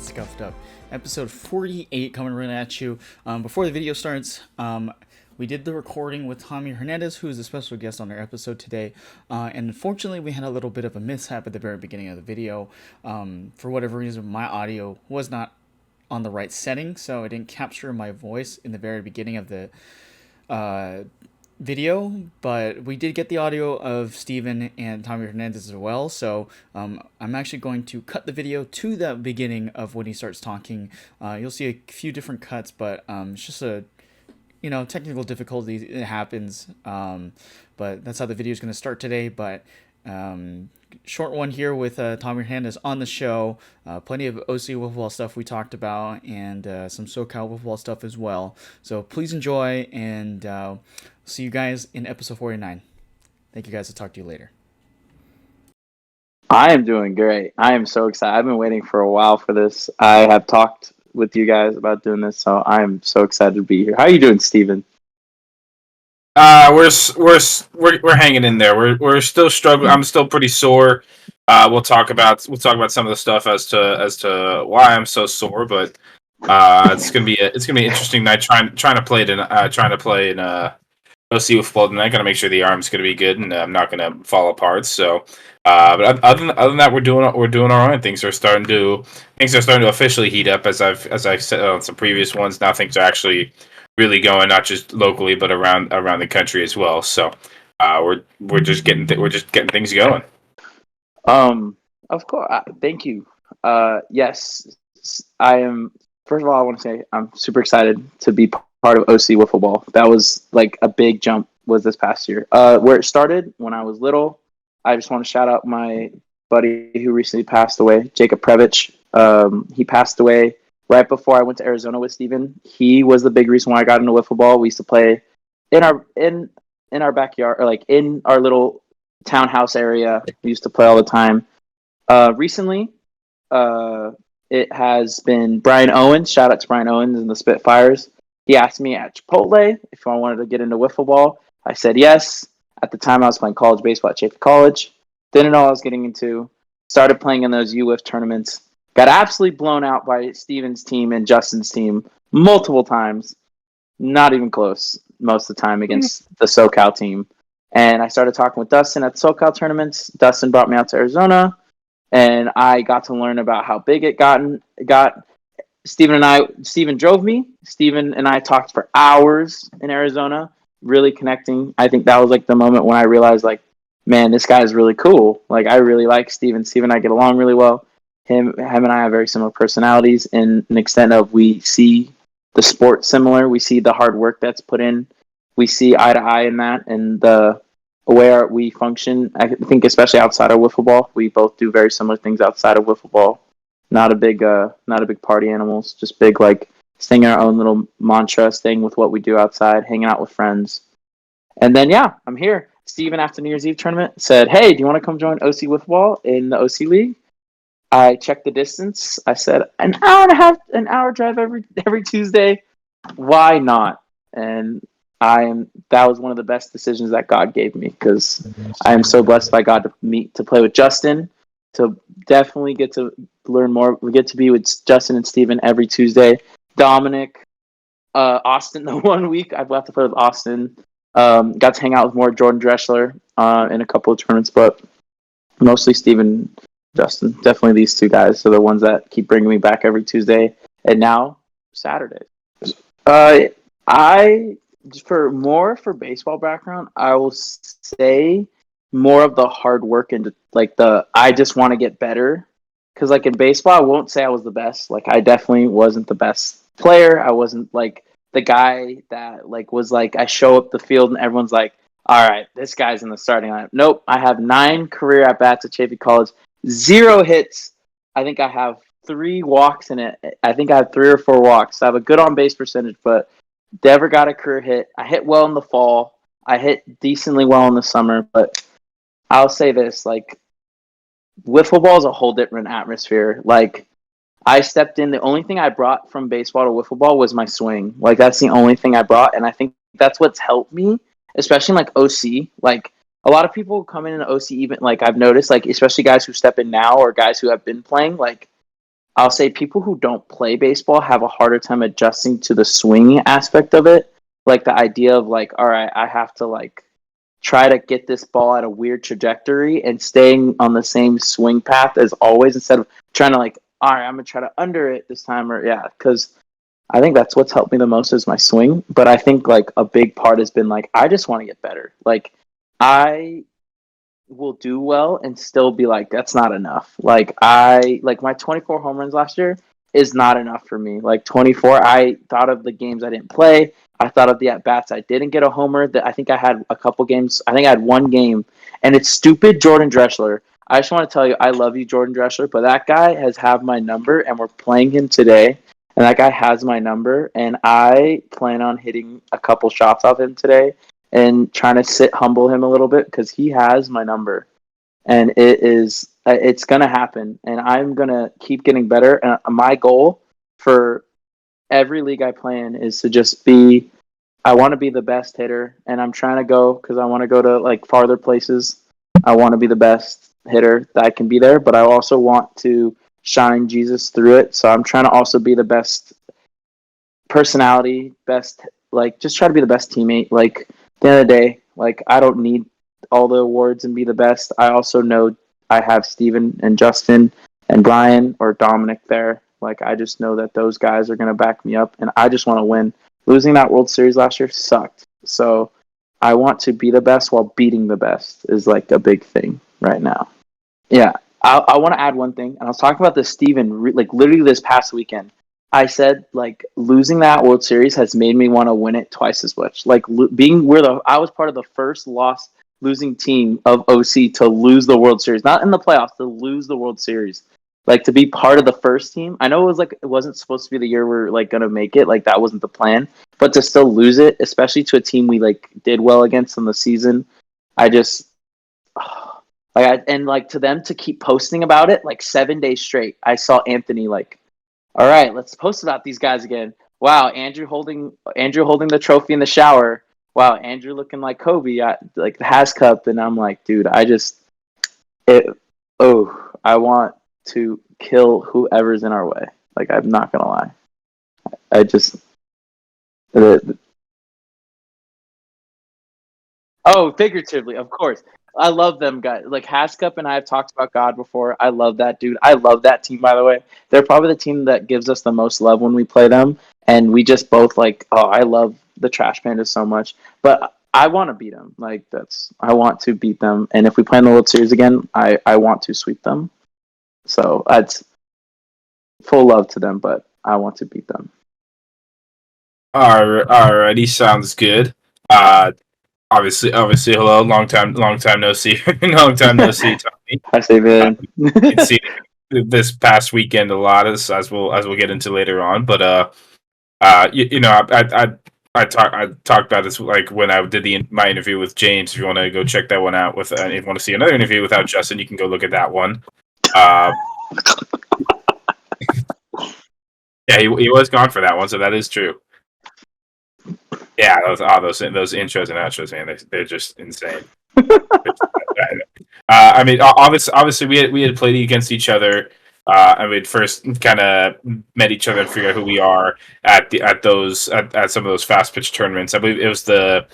Scuffed Up, episode 48 coming right at you. Before the video starts, we did the recording with Tommy Hernandez, who is a special guest on our episode today. And unfortunately, we had a little bit of a mishap at the very beginning of the video. For whatever reason, my audio was not on the right setting, so it didn't capture my voice in the very beginning of the video, but we did get the audio of Steven and Tommy Hernandez as well, so I'm actually going to cut the video to the beginning of when he starts talking. You'll see a few different cuts, but it's just a technical difficulty. It happens, but that's how the video is going to start today. But short one here with Tommy Hernandez on the show. Plenty of OC Wiffle stuff we talked about, and some SoCal Wiffle stuff as well. So please enjoy, and see you guys in episode 49. Thank you guys. I'll talk to you later. I am doing great. I am so excited. I've been waiting for a while for this. I have talked with you guys about doing this, so I'm so excited to be here. How are you doing, Steven? We're hanging in there. We're still struggling. I'm still pretty sore. We'll talk about some of the stuff as to why I'm so sore, but it's gonna be an interesting night trying to play in OC with Flood, and I gotta make sure the arm's gonna be good and I'm not gonna fall apart. So, but other than that, we're doing all right. Things are starting to officially heat up, as I've said on some previous ones. Now things are actually really going, not just locally but around the country as well. So, we're just getting things going. Of course. Thank you. Yes, I am. First of all, I want to say I'm super excited to be part of OC Wiffle Ball. That was like a big jump was this past year. Where it started when I was little, I just want to shout out my buddy who recently passed away, Jacob Previch. He passed away right before I went to Arizona with Steven. He was the big reason why I got into Wiffle Ball. We used to play in our backyard, or like in our little townhouse area. We used to play all the time. Recently, it has been Brian Owens. Shout out to Brian Owens and the Spitfires. He asked me at Chipotle if I wanted to get into Wiffle Ball. I said yes. At the time, I was playing college baseball at Chaffey College. Didn't know what I was getting into. Started playing in those UWIF tournaments. Got absolutely blown out by Steven's team and Justin's team multiple times. Not even close most of the time against the SoCal team. And I started talking with Dustin at SoCal tournaments. Dustin brought me out to Arizona, and I got to learn about how big it got. Steven drove me. Steven and I talked for hours in Arizona, really connecting. I think that was like the moment when I realized, like, man, this guy is really cool. Like, I really like Steven. Steven and I get along really well. Him and I have very similar personalities in an extent of we see the sport similar. We see the hard work that's put in. We see eye to eye in that, and the way we function. I think especially outside of wiffle ball, we both do very similar things outside of wiffle ball. Not a big party animals. Just big, like, staying in our own little mantra, staying with what we do outside, hanging out with friends. And then yeah, I'm here. Steven, after New Year's Eve tournament, said, "Hey, do you want to come join OC Wiffle Ball in the OC League?" I checked the distance. I said, an hour drive every Tuesday. Why not? And that was one of the best decisions that God gave me, because I am so blessed by God to play with Justin, to definitely get to learn more. We get to be with Justin and Steven every Tuesday. Dominic, Austin, the one week I've got to play with Austin. Got to hang out with more Jordan Dressler in a couple of tournaments, but mostly Steven, Justin. Definitely these two guys are the ones that keep bringing me back every Tuesday, and now Saturday. For baseball background, I will say more of the hard work and like I just want to get better. Because like in baseball, I won't say I was the best. Like, I definitely wasn't the best player. I wasn't like the guy that like was like, I show up the field and everyone's like, all right, this guy's in the starting lineup. Nope. I have 9 career at bats at Chaffey College, 0 hits. I think I have 3 walks in it. I think I have 3 or 4 walks. So I have a good on base percentage, but never got a career hit. I hit well in the fall. I hit decently well in the summer, but I'll say this, like, wiffle ball is a whole different atmosphere. Like, I stepped in, the only thing I brought from baseball to wiffle ball was my swing. Like, that's the only thing I brought, and I think that's what's helped me, especially in, like, OC. Like, a lot of people come in OC, even, like, I've noticed, like, especially guys who step in now or guys who have been playing, like, I'll say people who don't play baseball have a harder time adjusting to the swing aspect of it. Like the idea of like, all right, I have to like try to get this ball at a weird trajectory and staying on the same swing path as always instead of trying to like, all right, I'm gonna try to under it this time or yeah, because I think that's what's helped me the most is my swing. But I think like a big part has been like I just want to get better. Like I will do well and still be like that's not enough. Like I like my 24 home runs last year is not enough for me. Like 24, I thought of the games I didn't play. I thought of the at bats I didn't get a homer. That I think I had a couple games. I think I had one game, and it's stupid. Jordan Dressler. I just want to tell you, I love you, Jordan Dressler, but that guy has have my number, and we're playing him today. And that guy has my number, and I plan on hitting a couple shots off him today and trying to humble him a little bit because he has my number, and it's gonna happen, and I'm gonna keep getting better. And my goal for every league I play in is to just be. I want to be the best hitter, and I'm trying to go because I want to go to like farther places. I want to be the best hitter that I can be there, but I also want to shine Jesus through it. So I'm trying to also be the best personality, best like just try to be the best teammate. Like at the end of the day, like I don't need all the awards and be the best. I also know I have Steven and Justin and Brian or Dominic there. Like I just know that those guys are gonna back me up and I just want to win. Losing that World Series last year sucked. So I want to be the best while beating the best is like a big thing right now. Yeah, I want to add one thing, and I was talking about this, Steven, like literally this past weekend. I said like losing that World Series has made me want to win it twice as much. Like I was part of the first losing team of OC to lose the World Series, not in the playoffs, to lose the World Series. Like to be part of the first team. I know it was like it wasn't supposed to be the year we're like gonna make it. Like that wasn't the plan, but to still lose it, especially to a team we like did well against in the season, I just and like to them to keep posting about it like 7 days straight. I saw Anthony like, all right, let's post about these guys again. Wow, Andrew holding the trophy in the shower. Wow, Andrew looking like Kobe at like the Has Cup, and I'm like, dude, it. Oh, I want to kill whoever's in our way. Like I'm not gonna lie, I just. Oh, figuratively, of course. I love them guys. Like Hascup and I have talked about God before. I love that dude. I love that team, by the way. They're probably the team that gives us the most love when we play them. And we just both like, oh, I love the Trash Pandas so much. But I want to beat them. I want to beat them. And if we play in the World Series again, I want to sweep them. So it's full love to them, but I want to beat them. Alrighty, sounds good. Uh, obviously, hello, long time no see, long time no see, Tommy. I say, man. You can see this past weekend a lot as we'll get into later on, but I talked about this like when I did my interview with James. If you want to go check that one out, if you want to see another interview without Justin, you can go look at that one. Yeah, he was gone for that one, so that is true. Yeah, those intros and outros, man, they're just insane. I mean, obviously, we had played against each other, and we'd first kind of met each other and figured out who we are at some of those fast pitch tournaments. I believe it was the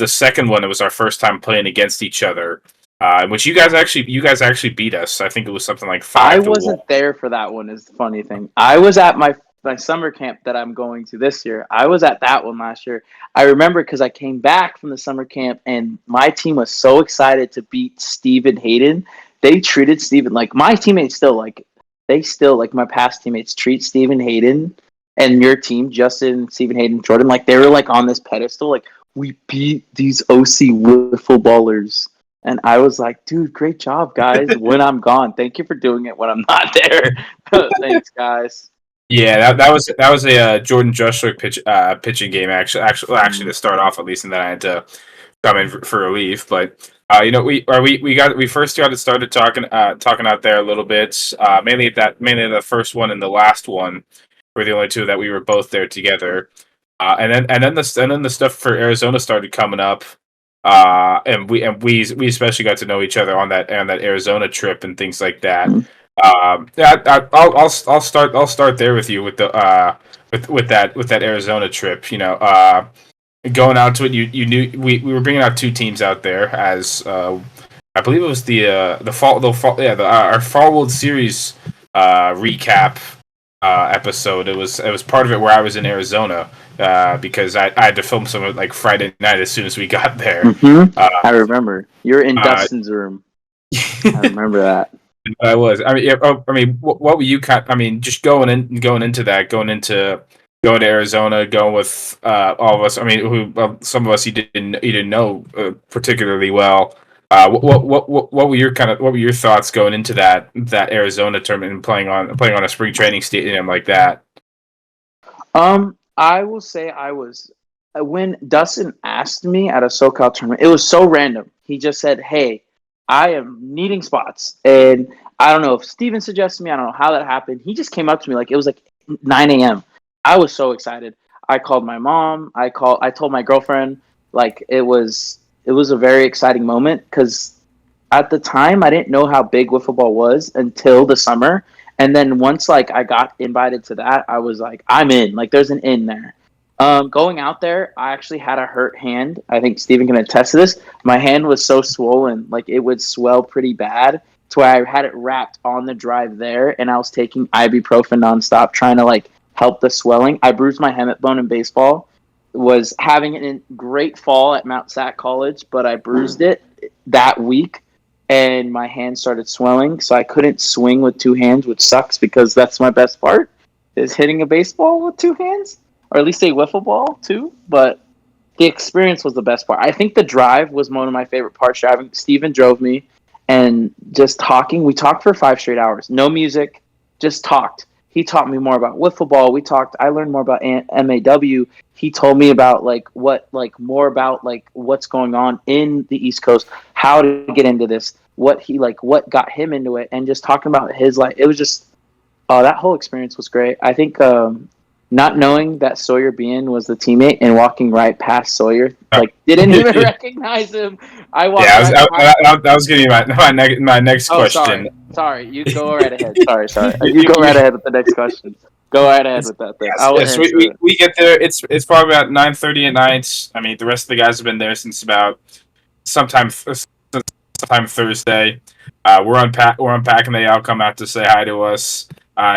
second one. It was our first time playing against each other, which you guys actually beat us. I think it was something like 5-1. I wasn't there for that one. Is the funny thing. I was at my summer camp that I'm going to this year. I was at that one last year. I remember because I came back from the summer camp and my team was so excited to beat Steven Hayden. They treated Steven like my teammates like my past teammates treat Steven Hayden and your team, Justin, Steven Hayden, Jordan, like they were like on this pedestal. Like we beat these OC wiffle ballers. And I was like, dude, great job, guys. When I'm gone. Thank you for doing it when I'm not there. Thanks, guys. Yeah, that was a Jordan Dressler pitching game actually to start off at least, and then I had to come in for relief. But we first started talking out there a little bit. Mainly the first one and the last one were the only two that we were both there together. And then the stuff for Arizona started coming up. And we especially got to know each other on that Arizona trip and things like that. I'll start there with you with the with that Arizona trip. Going out to it, you knew we were bringing out two teams out there as I believe it was our Fall World Series recap episode. It was part of it where I was in Arizona because I had to film some of it like Friday night as soon as we got there. Mm-hmm. I remember you're in Dustin's room. I remember that. I was. I mean, what were you I mean, just going to Arizona, going with all of us. I mean, some of us you didn't know particularly well. What were your thoughts going into that Arizona tournament and playing on a spring training stadium like that? I will say I was when Dustin asked me at a SoCal tournament. It was so random. He just said, "Hey, I am needing spots," and I don't know if Steven suggested me. I don't know how that happened. He just came up to me like it was like 9 a.m. I was so excited. I called my mom. I told my girlfriend. Like it was a very exciting moment because at the time I didn't know how big wiffle ball was until the summer. And then once like I got invited to that, I was like, I'm in. Like there's an in there. Going out there, I actually had a hurt hand. I think Steven can attest to this. My hand was so swollen, like it would swell pretty bad. To where I had it wrapped on the drive there, and I was taking ibuprofen nonstop, trying to like help the swelling. I bruised my helmet bone in baseball. Was having a great fall at Mount Sac College, but I bruised it that week and my hand started swelling, so I couldn't swing with two hands, which sucks because that's my best part is hitting a baseball with two hands, or at least a wiffle ball too. But the experience was the best part. I think the drive was one of my favorite parts. Driving, Steven drove me, and just talking. We talked for 5 straight hours, no music, just talked. He taught me more about wiffle ball. We talked. I learned more about MAW. He told me about more about like what's going on in the East Coast, how to get into this, what got him into it, and just talking about his life. It was just that whole experience was great. I think not knowing that Sawyer Bean was the teammate and walking right past Sawyer, like didn't even recognize him. I walked. Yeah, that was getting my next question. Sorry. You go right ahead. Sorry. You go right ahead with the next question. Go right ahead with that. Yes, we get there. It's probably about 9:30 at night. I mean, the rest of the guys have been there since about sometime Thursday. We're unpacking. They all come out to say hi to us.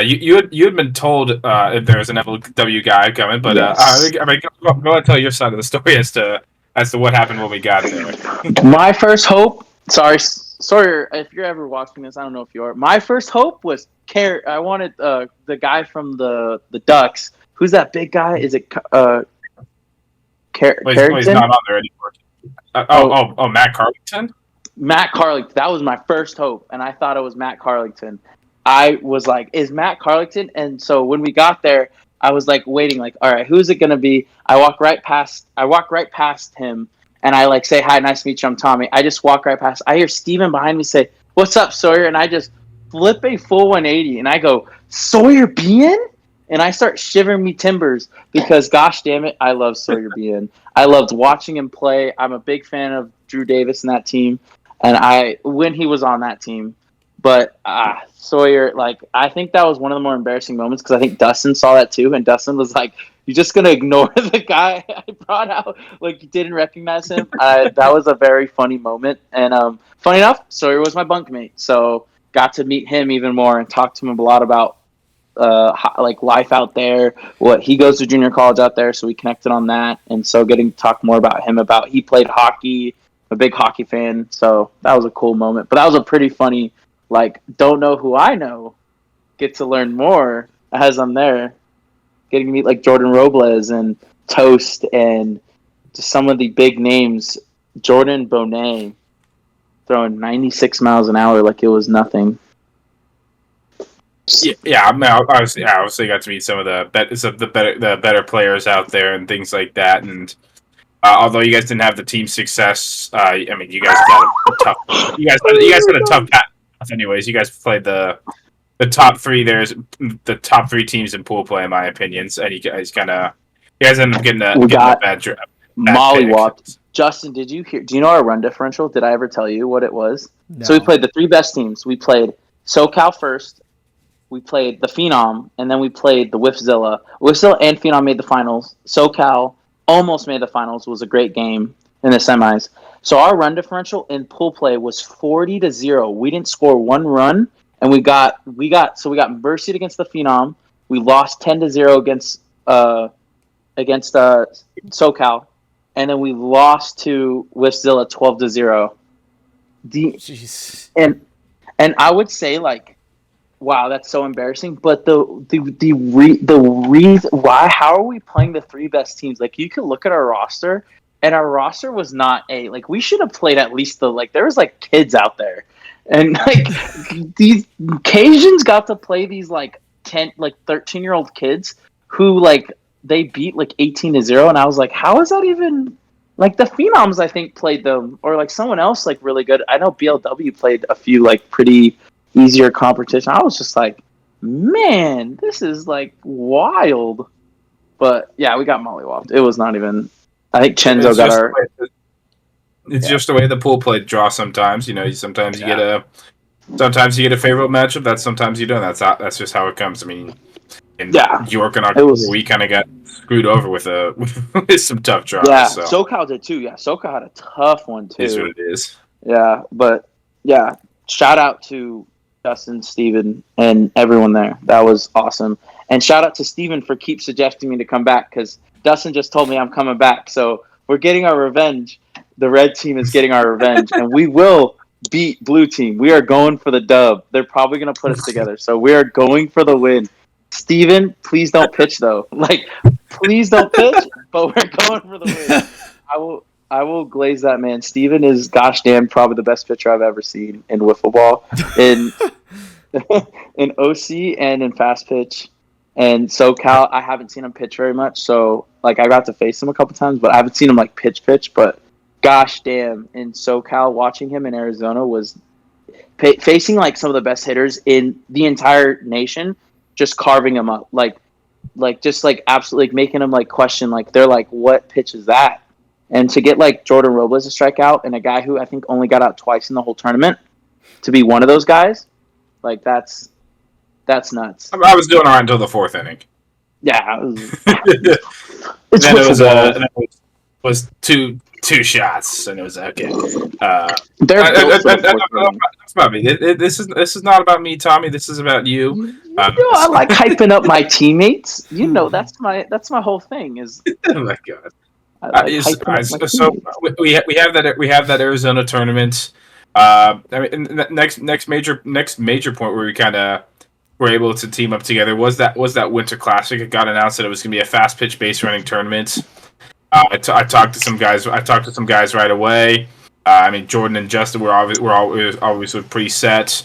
You had been told if there was an FLW guy coming, but yes. Go ahead and tell your side of the story as to what happened when we got there. My first hope. Sorry, if you're ever watching this, I don't know if you are. My first hope was I wanted the guy from the Ducks. Who's that big guy? Is it Carrington? He's not on there anymore. Matt Carlington. Matt Carlington. That was my first hope, and I thought it was Matt Carlington. I was like, "Is Matt Carlington?" And so when we got there, I was like waiting, like, "All right, who's it gonna be?" I walk right past him, and I like say, "Hi, nice to meet you. I'm Tommy." I just walk right past. I hear Steven behind me say, "What's up, Sawyer?" And I just flip a full 180, and I go, "Sawyer Bean?" And I start shivering me timbers because, gosh damn it, I love Sawyer Bean. I loved watching him play. I'm a big fan of Drew Davis and that team, and when he was on that team. But Sawyer, like, I think that was one of the more embarrassing moments because I think Dustin saw that too, and Dustin was like, "You're just gonna ignore the guy I brought out, like you didn't recognize him." That was a very funny moment, and funny enough, Sawyer was my bunkmate, so got to meet him even more and talk to him a lot about like life out there. What he goes to junior college out there, so we connected on that, and so getting to talk more about him. About he played hockey, a big hockey fan, so that was a cool moment. But that was a pretty funny. Like, don't know who I know, get to learn more as I'm there. Getting to meet, like, Jordan Robles and Toast and just some of the big names. Jordan Bonet throwing 96 miles an hour like it was nothing. Yeah. I mean, obviously got to meet some of the better players out there and things like that. And although you guys didn't have the team success, I mean, you guys got a tough. You guys had a tough path. Anyways, you guys played the top three. There's the top 3 teams in pool play, in my opinions, and you guys ended up getting a bad mollywopped. Justin, Do you know our run differential? Did I ever tell you what it was? No. So we played the 3 best teams. We played SoCal first. We played the Phenom, and then we played the Wiffzilla. Wiffzilla and Phenom made the finals. SoCal almost made the finals. It was a great game in the semis. So our run differential in pool play was 40-0. We didn't score one run, and we got mercied against the Phenom. We lost 10-0 against SoCal, and then we lost to Wiffzilla 12-0. Jeez. And I would say like, wow, that's so embarrassing. But the reason why, how are we playing the three best teams? Like, you could look at our roster, and our roster was not like, we should have played at least there was like kids out there, and like these Cajuns got to play these like 13-year-old kids who like they beat like 18-0, and I was like, how is that even? Like, the Phenoms, I think, played them, or like someone else like really good. I know BLW played a few like pretty easier competition. I was just like, man, this is like wild. But yeah, we got mollywopped. It was not even. I think Chenzo got our. It's just the way the pool play draw. Sometimes, sometimes you get a favorable matchup. That sometimes you don't. That's just how it comes. I mean, in York and October, we kind of got screwed over with with some tough draws. Yeah, so. SoCal did too. Yeah, SoCal had a tough one too. It is what it is. Yeah, but yeah, shout out to Dustin, Steven, and everyone there. That was awesome. And shout out to Steven for keep suggesting me to come back, because Dustin just told me I'm coming back. So we're getting our revenge. The red team is getting our revenge, and we will beat blue team. We are going for the dub. They're probably going to put us together. So we are going for the win. Steven, please don't pitch, though. Like, please don't pitch, but we're going for the win. I will glaze that man. Steven is, gosh damn, probably the best pitcher I've ever seen in wiffle ball, in OC and in fast pitch. And SoCal, I haven't seen him pitch very much, so like I got to face him a couple times, but I haven't seen him like pitch. But gosh damn, in SoCal, watching him in Arizona was facing like some of the best hitters in the entire nation, just carving him up, like just like absolutely making him like question, like they're like, what pitch is that? And to get like Jordan Robles to strike out, and a guy who I think only got out twice in the whole tournament, to be one of those guys, like that's nuts. I was doing all right until the fourth inning. Yeah, Then it was two shots, and it was okay. That's about me. This is not about me, Tommy. This is about you. I like hyping up my teammates. That's my whole thing. Is oh my god. So we have that Arizona tournament. I mean, next major point where we kind of were able to team up together was that Winter Classic. It got announced that it was going to be a fast pitch base running tournament. I talked to some guys. Right away. I mean, Jordan and Justin were always pretty set.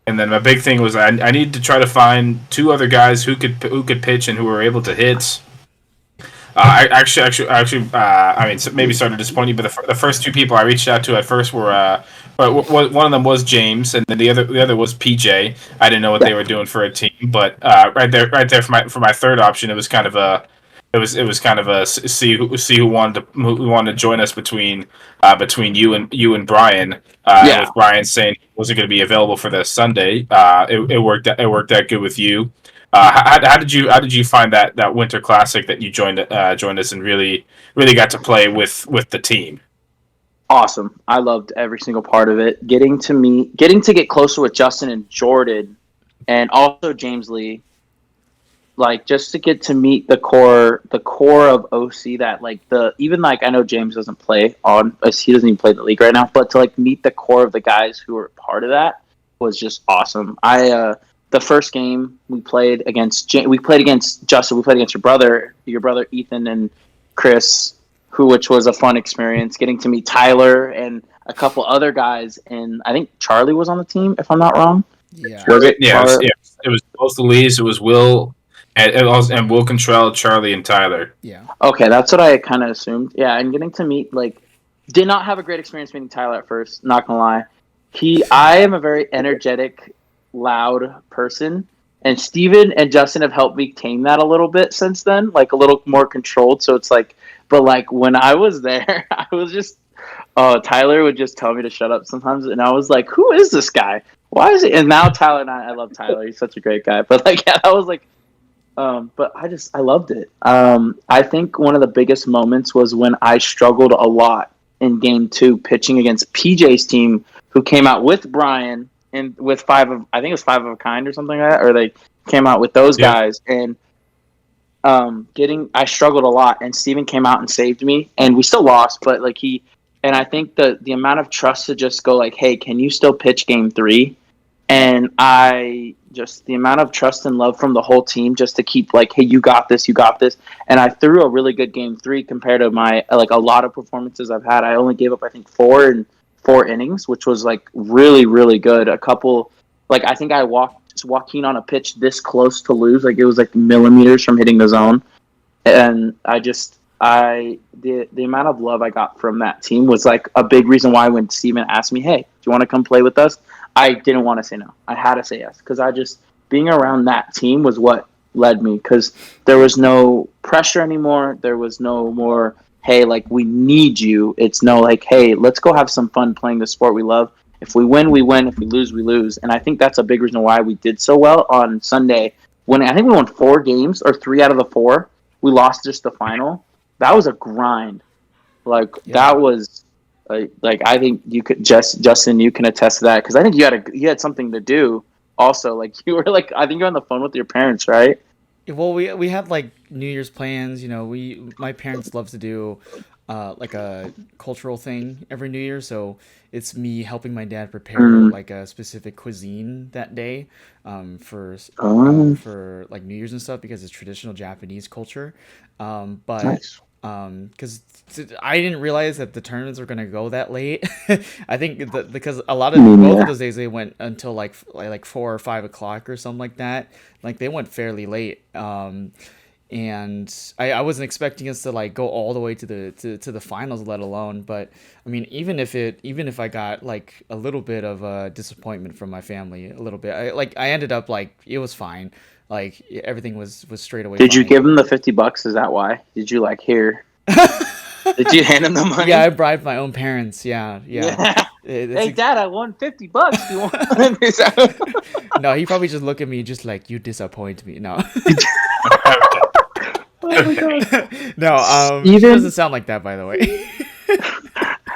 And then my big thing was I needed to try to find two other guys who could pitch and who were able to hit. I mean, maybe started to disappoint you, but the first two people I reached out to at first were one of them was James, and then the other was PJ. I didn't know what they were doing for a team, but right there for my third option, it was kind of a see who wanted to join us between you and Brian. With Brian saying he wasn't going to be available for this Sunday, it worked out good with you. How did you find that Winter Classic that you joined us and really got to play with the team? Awesome. I loved every single part of it. Getting to get closer with Justin and Jordan, and also James Lee, like just to get to meet the core of OC that like I know James doesn't play he doesn't even play the league right now, but to like meet the core of the guys who were part of that was just awesome. The first game we played against Justin. We played against your brother Ethan and Chris, which was a fun experience. Getting to meet Tyler and a couple other guys, and I think Charlie was on the team, if I'm not wrong. Yeah. Was it? Yeah. It was both the Lees. It was Will and Will Contrell, Charlie, and Tyler. Yeah. Okay, that's what I kind of assumed. Yeah, and getting to meet did not have a great experience meeting Tyler at first. Not gonna lie, I am a very energetic, loud person, and Steven and Justin have helped me tame that a little bit since then, like a little more controlled. So it's but when I was there, I was just Tyler would just tell me to shut up sometimes, and I was like, who is this guy? why is it? And now Tyler and I love Tyler. He's such a great guy. But like, yeah, I was like, but I loved it. I think one of the biggest moments was when I struggled a lot in game 2 pitching against PJ's team, who came out with Brian and with I think it was 5 of a kind or something like that, or they came out with those guys. And I struggled a lot, and Steven came out and saved me, and we still lost, but like and I think the amount of trust to just go like, hey, can you still pitch game 3? And the amount of trust and love from the whole team just to keep like, hey, you got this. And I threw a really good game 3 compared to my, like a lot of performances I've had. I only gave up, I think 4 innings, which was like really, really good. A couple, like I think I walked Joaquin on a pitch this close to lose. Like it was like millimeters from hitting the zone. And the amount of love I got from that team was like a big reason why when Steven asked me, hey, do you want to come play with us? I didn't want to say no. I had to say yes, because being around that team was what led me, because there was no pressure anymore. There was no more, hey, like, we need you. It's no, like, hey, let's go have some fun playing the sport we love. If we win, we win. If we lose, we lose. And I think that's a big reason why we did so well on Sunday. When I think we won 4 games, or 3 out of the 4. We lost just the final. That was a grind. Like, that was... Like I think you could Justin, you can attest to that, because I think you had something to do also. Like you were like, I think you're on the phone with your parents, right? Well, we had like New Year's plans. You know, my parents love to do like a cultural thing every New Year, so it's me helping my dad prepare like a specific cuisine that day for like New Year's and stuff, because it's traditional Japanese culture. But Nice. Because I didn't realize that the tournaments were gonna go that late. I think because a lot of both of those days they went until like 4 or 5 o'clock or something like that. Like they went fairly late. And I wasn't expecting us to like go all the way to the finals, let alone. But I mean, even if I got like a little bit of a disappointment from my family, a little bit, I ended up like it was fine. Like everything was straight away. Did you fine. give him the $50? Is that why? Did you like here? Did you hand him the money? Yeah, I bribed my own parents. Yeah. Hey, Dad, I won $50. Do you want? No, he probably just looked at me just like, you disappoint me. No. Oh my god. No, it doesn't sound like that, by the way.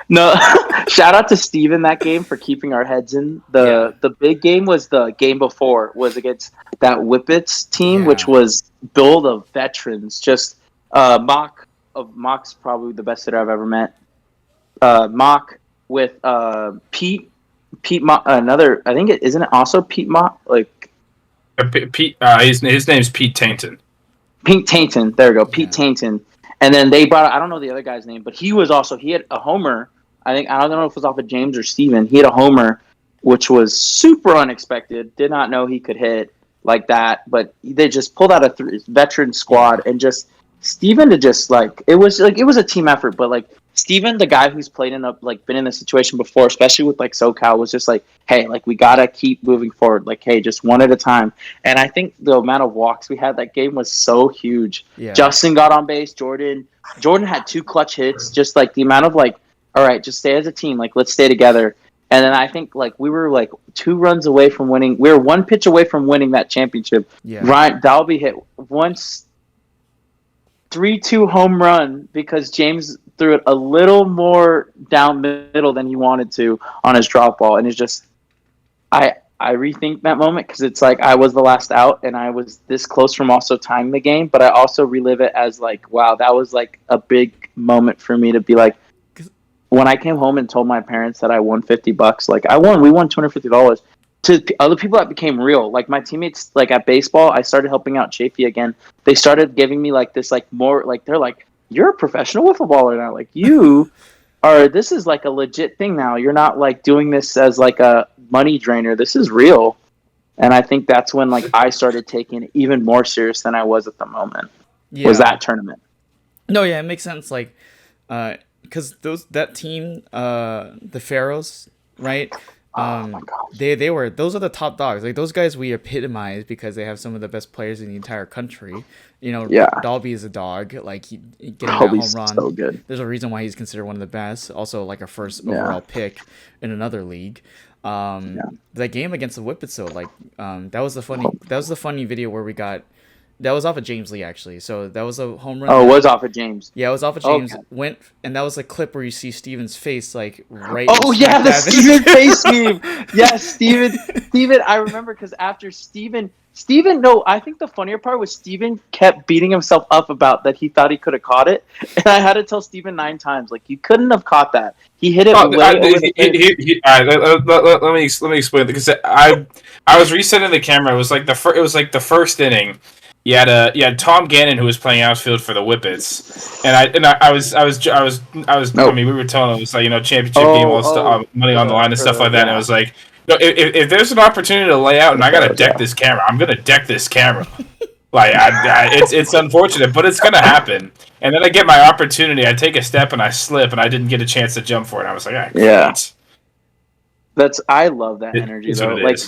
No, shout out to Steven that game for keeping our heads in. The big game was the game before, was against that Whippets team, which was build of veterans. Just Mock's probably the best hitter I've ever met. Mock with Pete Mock, another, I think isn't it also Pete Mock? Like Pete, his name's Pete Tainton. Pete Tainton, there we go, Pete Tainton. And then they brought, I don't know the other guy's name, but he had a homer. I don't know if it was off of James or Steven. He had a homer, which was super unexpected. Did not know he could hit like that. But they just pulled out a veteran squad, and just Steven to just like it was a team effort. But like Steven, the guy who's been in this situation before, especially with like SoCal, was just like, hey, like we gotta keep moving forward. Like, hey, just one at a time. And I think the amount of walks we had that game was so huge. Yeah. Justin got on base. Jordan had 2 clutch hits. Just like the amount of like, all right, just stay as a team. Like, let's stay together. And then I think like we were like 2 runs away from winning. We were 1 pitch away from winning that championship. Yeah. Ryan Dalby hit once 3-2 home run because James threw it a little more down middle than he wanted to on his drop ball. And it's just, I rethink that moment, because it's like I was the last out and I was this close from also tying the game, but I also relive it as like, wow, that was like a big moment for me to be like, when I came home and told my parents that I won $50, like we won $250. To other people, that became real. Like my teammates, like at baseball, I started helping out Chafee again. They started giving me like this, like more, like they're like, you're a professional wiffle baller now. Like this is like a legit thing now. You're not like doing this as like a money drainer. This is real. And I think that's when like I started taking it even more serious than I was at the moment. Yeah. Was that tournament? No, yeah, it makes sense. Like, because that team, the Pharaohs, right? Oh my gosh. Those are the top dogs. Like those guys we epitomize because they have some of the best players in the entire country. You know, Dalby is a dog. Like he getting that home run. So good. There's a reason why he's considered one of the best. Also, like a first overall pick in another league. That game against the Whippets, though, like that was the funny video where we got that was off of James Lee actually. So that was a home run. Oh, it was off of James. Yeah, it was off of James. Okay. Went and that was a clip where you see Steven's face like right. Oh yeah, the Steven face meme. Yes, Steven. I remember because after Steven. No, I think the funnier part was Steven kept beating himself up about that he thought he could have caught it, and I had to tell Steven 9 times like you couldn't have caught that. He hit it way over the fence. Let me explain because I was resetting the camera. It was like the first inning. You had Tom Gannon who was playing outfield for the Whippets, and I was I mean we were telling him it was like championship game, all stuff, money on the line and stuff like that. And I was like, no, if there's an opportunity to lay out and I gotta deck this camera, I'm gonna deck this camera. Like it's unfortunate, but it's gonna happen. And then I get my opportunity, I take a step and I slip, and I didn't get a chance to jump for it. I was like, I love that energy though. Like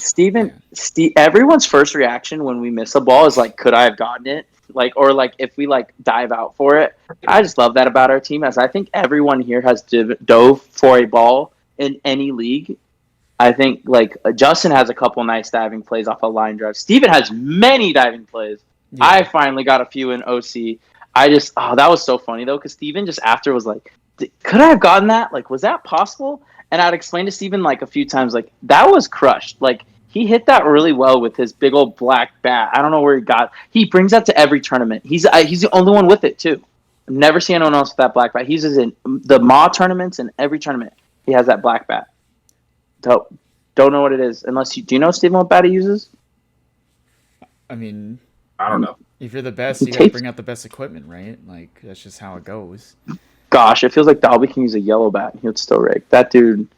everyone's first reaction when we miss a ball is like, could I have gotten it? Like, or like if we like dive out for it. I just love that about our team, as I think everyone here has dove for a ball in any league. I think like Justin has a couple nice diving plays off a line drive. Steven has many diving plays. Yeah. I finally got a few in OC. That was so funny though, because Steven just after was like, could I have gotten that? Like, was that possible? And I'd explain to Steven like a few times, like, that was crushed. Like, he hit that really well with his big old black bat. I don't know where he brings that to every tournament. He's the only one with it, too. I've never seen anyone else with that black bat. He's in the MA tournaments and every tournament. He has that black bat. Don't know what it is. Do you know, Steven, what bat he uses? I mean, I don't know. If you're the best, you gotta bring out the best equipment, right? Like, that's just how it goes. Gosh, it feels like Dalby can use a yellow bat. He would still rig. That dude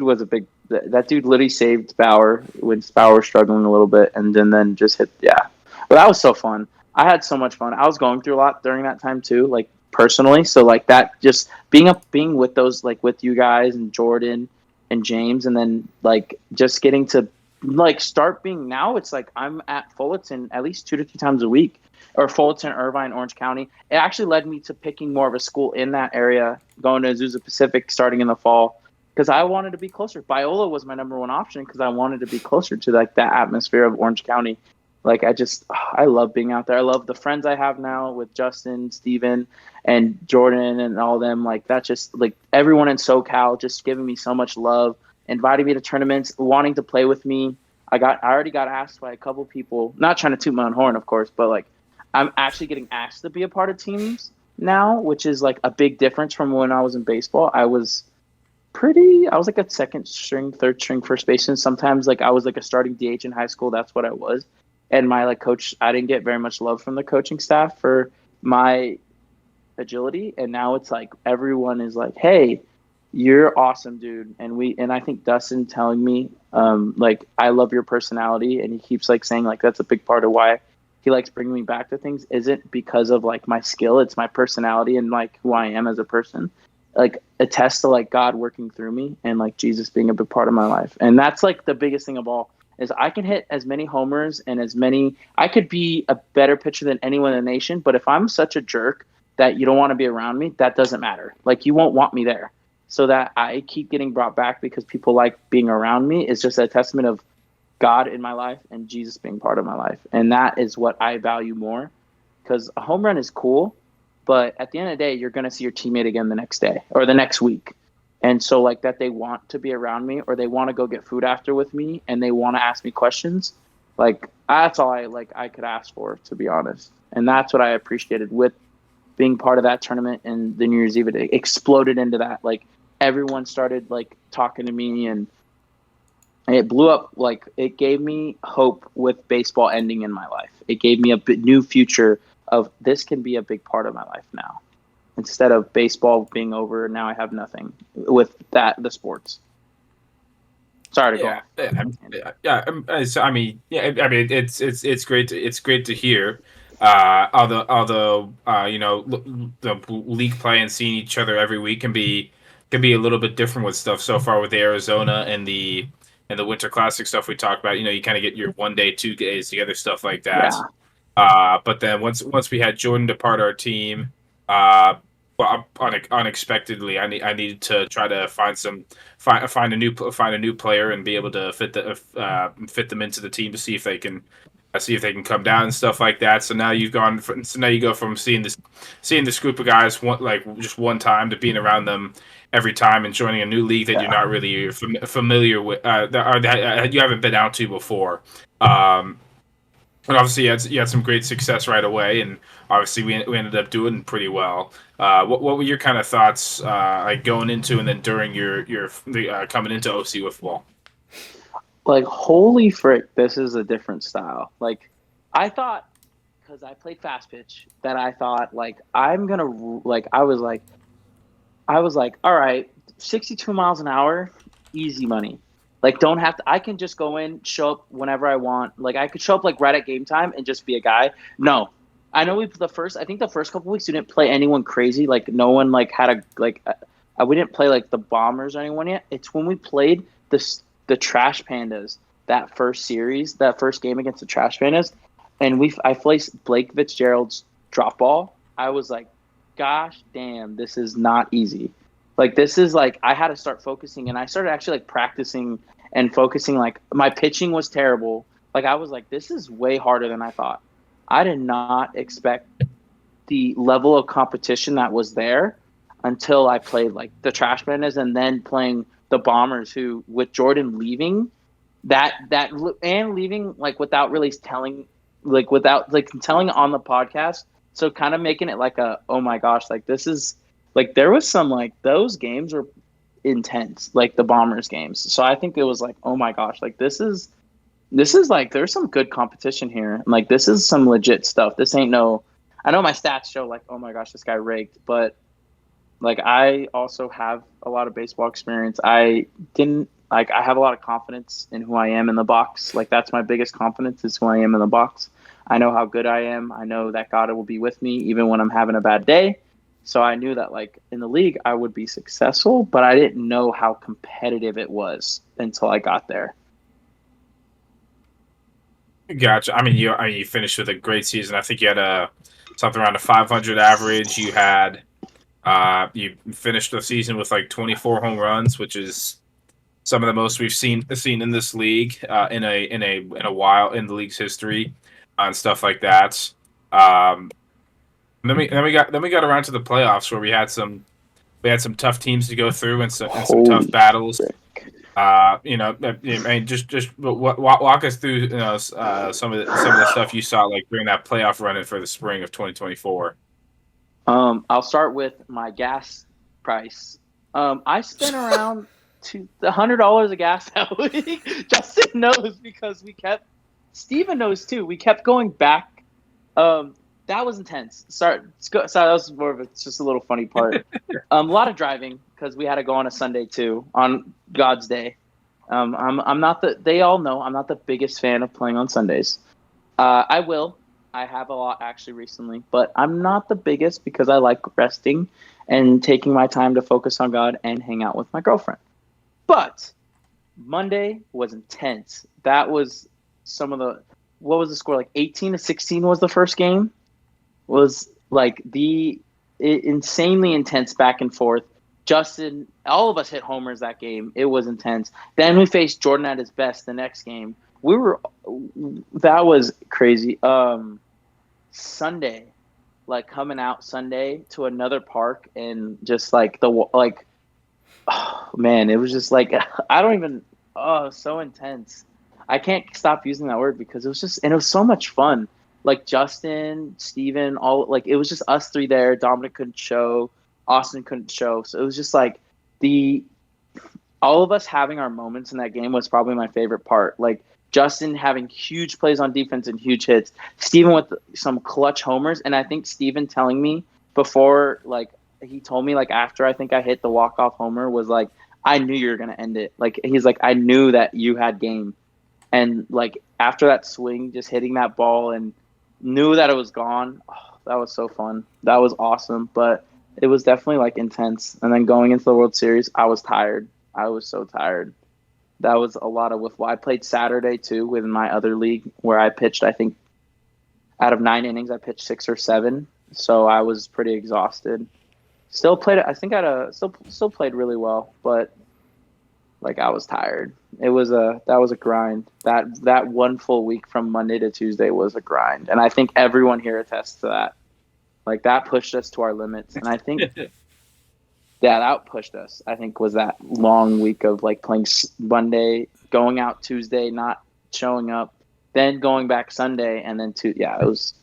was a big. That dude literally saved Bauer when Bauer was struggling a little bit, and then just hit. Yeah, but that was so fun. I had so much fun. I was going through a lot during that time too, like personally. So like that, just being with those, like with you guys and Jordan and James, and then like just getting to like start being now. It's like I'm at Fullerton at least 2 to 3 times a week. Or Fullerton, Irvine, Orange County. It actually led me to picking more of a school in that area, going to Azusa Pacific starting in the fall, because I wanted to be closer. Biola was my number one option because I wanted to be closer to like that atmosphere of Orange County. Like I love being out there. I love the friends I have now with Justin, Steven, and Jordan and all them. Like that's just like everyone in SoCal just giving me so much love, inviting me to tournaments, wanting to play with me. I already got asked by a couple people, not trying to toot my own horn, of course, but like I'm actually getting asked to be a part of teams now, which is like a big difference from when I was in baseball. I was like a second string, third string first baseman. Sometimes like I was like a starting DH in high school. That's what I was. And my like coach, I didn't get very much love from the coaching staff for my agility. And now it's like everyone is like, hey, you're awesome, dude. And I think Dustin telling me like I love your personality, and he keeps like saying like that's a big part of why he likes bringing me back to things, isn't because of like my skill. It's my personality and like who I am as a person. Like attest to like God working through me and like Jesus being a big part of my life. And that's like the biggest thing of all is I can hit as many homers and I could be a better pitcher than anyone in the nation. But if I'm such a jerk that you don't want to be around me, that doesn't matter. Like you won't want me there. So that I keep getting brought back because people like being around me is just a testament of God in my life and Jesus being part of my life. And that is what I value more, because a home run is cool, but at the end of the day, you're going to see your teammate again the next day or the next week. And so like that they want to be around me, or they want to go get food after with me, and they want to ask me questions. Like that's all I could ask for, to be honest. And that's what I appreciated with being part of that tournament and the New Year's Eve. It exploded into that. Like everyone started like talking to me, and it blew up. Like it gave me hope with baseball ending in my life. It gave me a new future of this can be a big part of my life now. Instead of baseball being over, now I have nothing with the sports. Sorry to go off. It's great to hear. Although the league play and seeing each other every week can be a little bit different with stuff so far with the Arizona and the Winter Classic stuff we talked about. You kind of get your 1 day, 2 days together, stuff like that. Yeah. But then once we had Jordan depart our team, well, unexpectedly, I needed to try to find a new player and be able to fit them into the team to see if they can come down and stuff like that. So now you go from seeing this group of guys just one time to being around them every time and joining a new league that you're not really familiar with, that you haven't been out to before. And obviously, you had some great success right away, and obviously, we ended up doing pretty well. What were your kind of thoughts like going into and then during your coming into OC with ball? Like, holy frick, this is a different style. Like, I thought, because I played fast pitch, that I thought, like, I was like, all right, 62 miles an hour, easy money. Like, don't have to, I can just go in, show up whenever I want. Like, I could show up, like, right at game time and just be a guy. No. I know I think the first couple weeks we didn't play anyone crazy. Like, no one, like, had we didn't play, like, the Bombers or anyone yet. It's when we played the Trash Pandas that first series, that first game against the Trash Pandas, and I placed Blake Fitzgerald's drop ball. I was like, gosh damn, this is not easy. Like, this is like, I had to start focusing, and I started actually like practicing and focusing. Like, my pitching was terrible. Like, I was like, this is way harder than I thought. I did not expect the level of competition that was there until I played like the Trash Pandas and then playing the Bombers, who, with Jordan leaving and leaving like without really telling, like without like telling on the podcast. So kind of making it like oh my gosh, like this is like, there was some, like, those games were intense, like the Bombers games. So I think it was like, oh my gosh, like this is like, there's some good competition here. And like, this is some legit stuff. This ain't no, I know my stats show like, oh my gosh, this guy raked, but like, I also have a lot of baseball experience. I have a lot of confidence in who I am in the box. Like, that's my biggest confidence, is who I am in the box. I know how good I am. I know that God will be with me even when I'm having a bad day. So I knew that, like, in the league, I would be successful, but I didn't know how competitive it was until I got there. Gotcha. I mean, you finished with a great season. I think you had something around a 500 average. You finished the season with like 24 home runs, which is some of the most we've seen in this league in a while in the league's history, and stuff like that. Then we got around to the playoffs where we had some tough teams to go through and some tough battles. Just walk us through some of the stuff you saw like during that playoff run for the spring of 2024. I'll start with my gas price. I spent around $100 of gas that week. Justin knows because Steven knows too. We kept going back. That was intense. Sorry, that was more of just a little funny part. A lot of driving because we had to go on a Sunday too, on God's day. They all know I'm not the biggest fan of playing on Sundays. I have a lot actually recently, but I'm not the biggest because I like resting and taking my time to focus on God and hang out with my girlfriend. But Monday was intense. That was what was the score? Like 18-16 was the first game. Was like insanely intense back and forth. Justin, all of us hit homers that game. It was intense. Then we faced Jordan at his best the next game. That was crazy. Sunday, like coming out Sunday to another park and just like oh man, it was just like, so intense. I can't stop using that word because it was so much fun. Like Justin, Steven, it was just us three there. Dominic couldn't show, Austin couldn't show. So it was just like all of us having our moments in that game was probably my favorite part. Like Justin having huge plays on defense and huge hits. Steven with some clutch homers. And I think Steven telling me before, like he told me like after I think I hit the walk-off homer was like, I knew you were going to end it. Like he's like, I knew that you had game. And like after that swing, just hitting that ball and knew that it was gone. Oh, that was so fun. That was awesome. But it was definitely like intense. And then going into the World Series, I was tired. I was so tired. That was a lot of I played Saturday too with my other league where I pitched, I think out of 9 innings, I pitched 6 or 7. So I was pretty exhausted. Still played. I think still played really well, but like I was tired. That was a grind. That one full week from Monday to Tuesday was a grind, and I think everyone here attests to that. Like that pushed us to our limits, and I think that outpushed us. I think was that long week of like playing Monday, going out Tuesday, not showing up, then going back Sunday, and then it was.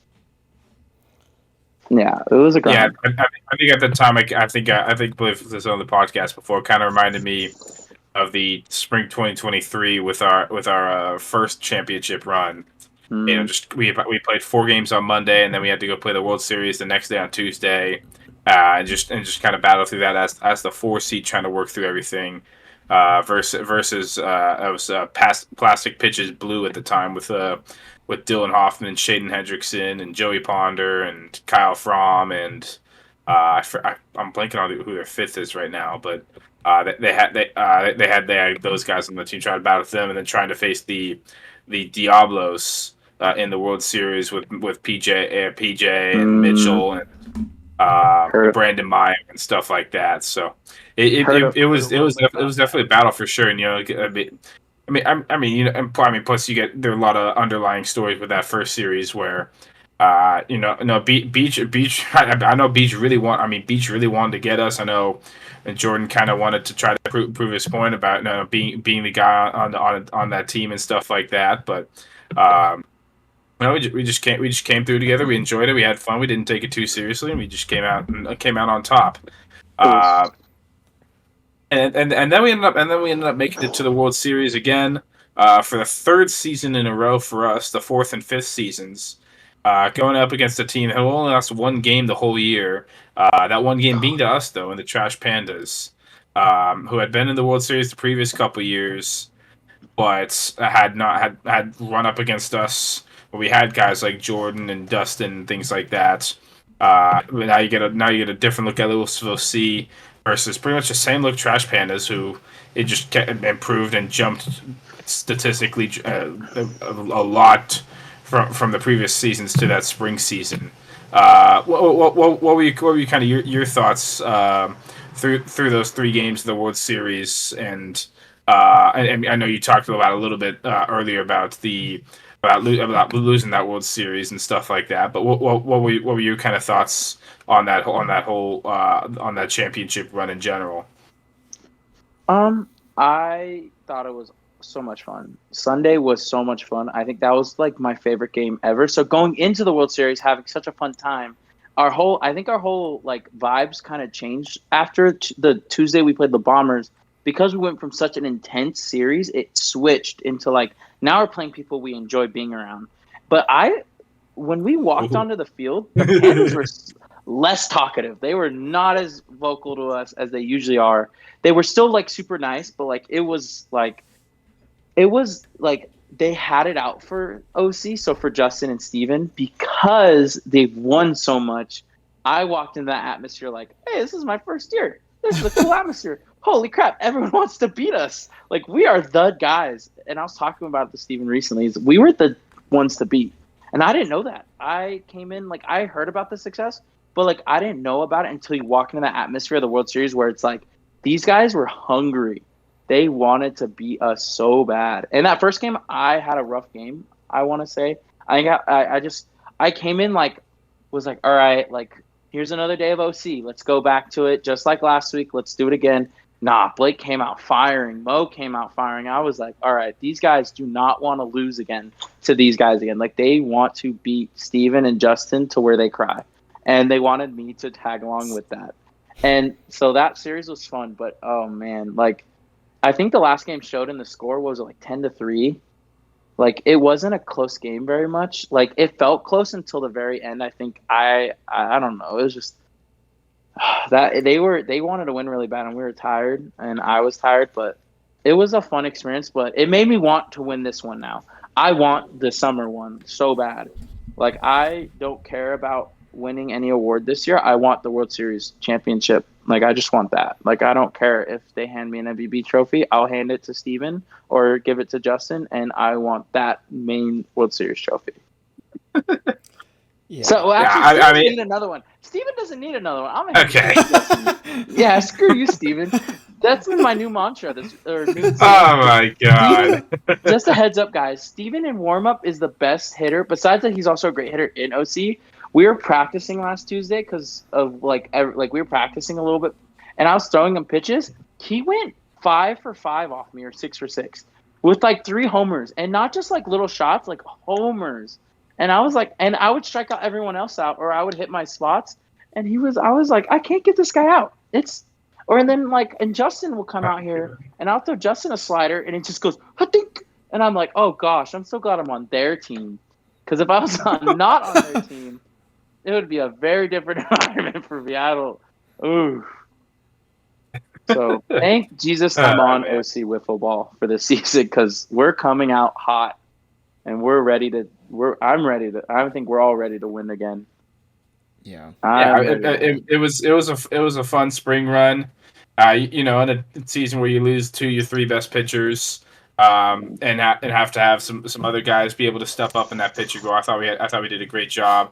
Yeah, it was a grind. Yeah, I think at the time, I believe this on the podcast before, kind of reminded me of the spring 2023 with our first championship run. You know, just we played 4 games on Monday, and then we had to go play the World Series the next day on Tuesday, and just kind of battle through that as the 4 seed, trying to work through everything. Versus it was plastic pitches blue at the time with Dylan Hoffman, Shaden Hendrickson, and Joey Ponder, and Kyle Fromm, and I'm blanking on who their 5th is right now, but they had those guys on the team trying to battle with them, and then trying to face the Diablos in the World Series with PJ and Mitchell and Brandon Meyer and stuff like that. So it was definitely a battle for sure. And plus there are a lot of underlying stories with that first series where Beach. I know Beach really wanted to get us. I know, and Jordan kind of wanted to try to prove his point about being the guy on that team and stuff like that. But we just came through together. We enjoyed it. We had fun. We didn't take it too seriously, and we just came out on top. And then we ended up making it to the World Series again for the 3rd season in a row for us, the 4th and 5th seasons. Going up against a team that only lost 1 game the whole year. That 1 game being to us, though, in the Trash Pandas, who had been in the World Series the previous couple years, but had run up against us. Where we had guys like Jordan and Dustin and things like that. But now you get a different look at OC versus pretty much the same look Trash Pandas, who it just improved and jumped statistically a lot from the previous seasons to that spring season. What were you kind of your thoughts through those 3 games of the World Series? And I know you talked about a little bit earlier about losing that World Series and stuff like that. But what were your kind of thoughts on that championship run in general? I thought it was so much fun. Sunday was so much fun. I think that was like my favorite game ever. So going into the World Series, having such a fun time, our whole like vibes kind of changed after the Tuesday we played the Bombers, because we went from such an intense series. It switched into like, now we're playing people we enjoy being around. But when we walked onto the field, the Panthers were less talkative. They were not as vocal to us as they usually are. They were still like super nice, but like it was like they had it out for OC, so for Justin and Steven, because they've won so much. I walked into that atmosphere like, hey, this is my first year. This is a cool atmosphere. Holy crap, everyone wants to beat us. Like, we are the guys. And I was talking about this, Steven, recently. We were the ones to beat. And I didn't know that. I came in, like, I heard about the success, but, like, I didn't know about it until you walk into that atmosphere of the World Series where it's like, these guys were hungry. They wanted to beat us so bad. And that first game, I had a rough game, I want to say. I came in, like, was like, all right, like, here's another day of OC. Let's go back to it. Just like last week, let's do it again. Nah, Blake came out firing. Mo came out firing. I was like, all right, these guys do not want to lose again to these guys again. Like, they want to beat Steven and Justin to where they cry. And they wanted me to tag along with that. And so that series was fun. But, oh, man, like, I think the last game showed in the score was like 10-3. Like, it wasn't a close game very much. Like, it felt close until the very end. I think I don't know. It was just that they wanted to win really bad, and we were tired, and I was tired. But it was a fun experience. But it made me want to win this one now. I want the summer one so bad. Like, I don't care about winning any award this year. I want the World Series championship. Like, I just want that. Like, I don't care if they hand me an MVP trophy. I'll hand it to Steven or give it to Justin, and I want that main World Series trophy. Yeah. So actually, Yeah, Steven I doesn't mean, need another one. Steven doesn't need another one. I'm gonna okay. Yeah, screw you, Steven. That's my new mantra. New Oh saying. my god. Steven, just a heads up, guys. Steven in warm up is the best hitter. Besides that, he's also a great hitter in OC. We were practicing last Tuesday because of like we were practicing a little bit, and I was throwing him pitches. He went 5 for 5 off me, or 6 for 6, with like 3 homers, and not just like little shots, like homers. And I was like, and I would strike out everyone else out, or I would hit my spots. And I was like, I can't get this guy out. And then like, and Justin will come out here, and I'll throw Justin a slider, and it just goes, "Ha-dink." And I'm like, oh gosh, I'm so glad I'm on their team, because if I was not on their team, it would be a very different environment for Seattle. Ooh. So thank Jesus I'm on Man. OC wiffle ball for this season, because we're coming out hot, and we're ready to. I think we're all ready to win again. Yeah. Yeah, it was a fun spring run. You know, in a season where you lose 2 of your 3 best pitchers, and have to have some other guys be able to step up in that pitcher role. I thought we did a great job.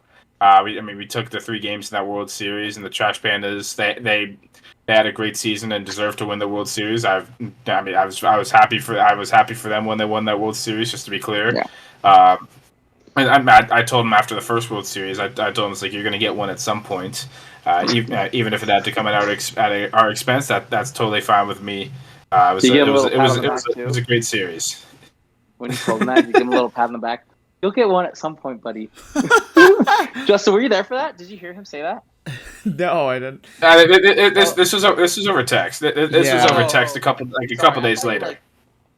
We took the 3 games in that World Series, and the Trash Pandas they had a great season and deserved to win the World Series. I was happy for them when they won that World Series. Just to be clear. Yeah. And I told him after the first World Series, I told him, it's like, you're going to get one at some point, even if it had to come at our expense. That's totally fine with me. It was a great series. When you told him that, you give him a little pat on the back. You'll get one at some point, buddy. Justin, were you there for that? Did you hear him say that? No, I didn't. This was over text. This was over text a couple days later.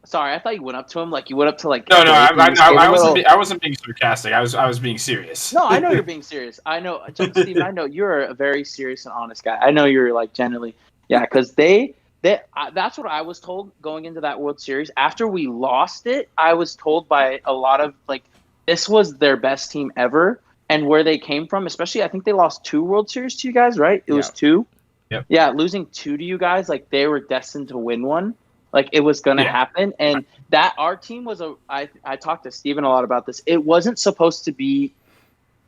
Sorry, I thought you went up to him like you went up to like. No, I wasn't being sarcastic. I was being serious. No, I know you're being serious. I know, Steve. I know you're a very serious and honest guy. I know you're like generally, yeah, because that's what I was told going into that World Series. After we lost it, I was told by a lot of like this was their best team ever, and where they came from. Especially, I think they lost 2 World Series to you guys, right? It was 2. Yep. Yeah, losing 2 to you guys, like they were destined to win one. Like it was going to happen, and that our team was I talked to Steven a lot about this. It wasn't supposed to be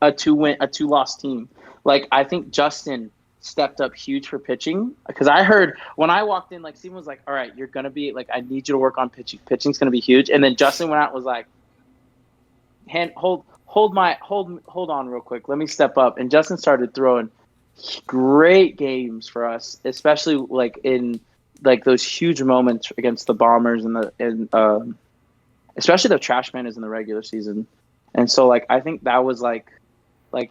a 2-loss team. Like I think Justin stepped up huge for pitching, because I heard when I walked in, like Steven was like, "All right, you're going to be like, I need you to work on pitching. Pitching's going to be huge." And then Justin went out and was like, hold on real quick. Let me step up." And Justin started throwing great games for us, especially like in like those huge moments against the Bombers and especially the Trash Pandas in the regular season. And so like I think that was like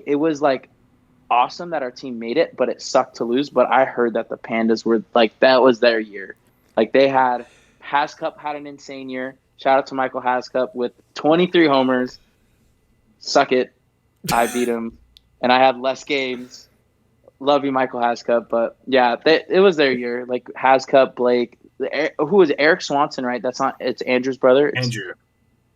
it was like awesome that our team made it, but it sucked to lose. But I heard that the Pandas were like, that was their year. Like they had Hascup had an insane year. Shout out to Michael Hascup with 23 homers. Suck it. I beat him, and I had less games. Love you, Michael Hascup, but yeah, it was their year. Like Hascup, Blake, who was Eric Swanson, right? It's Andrew's brother.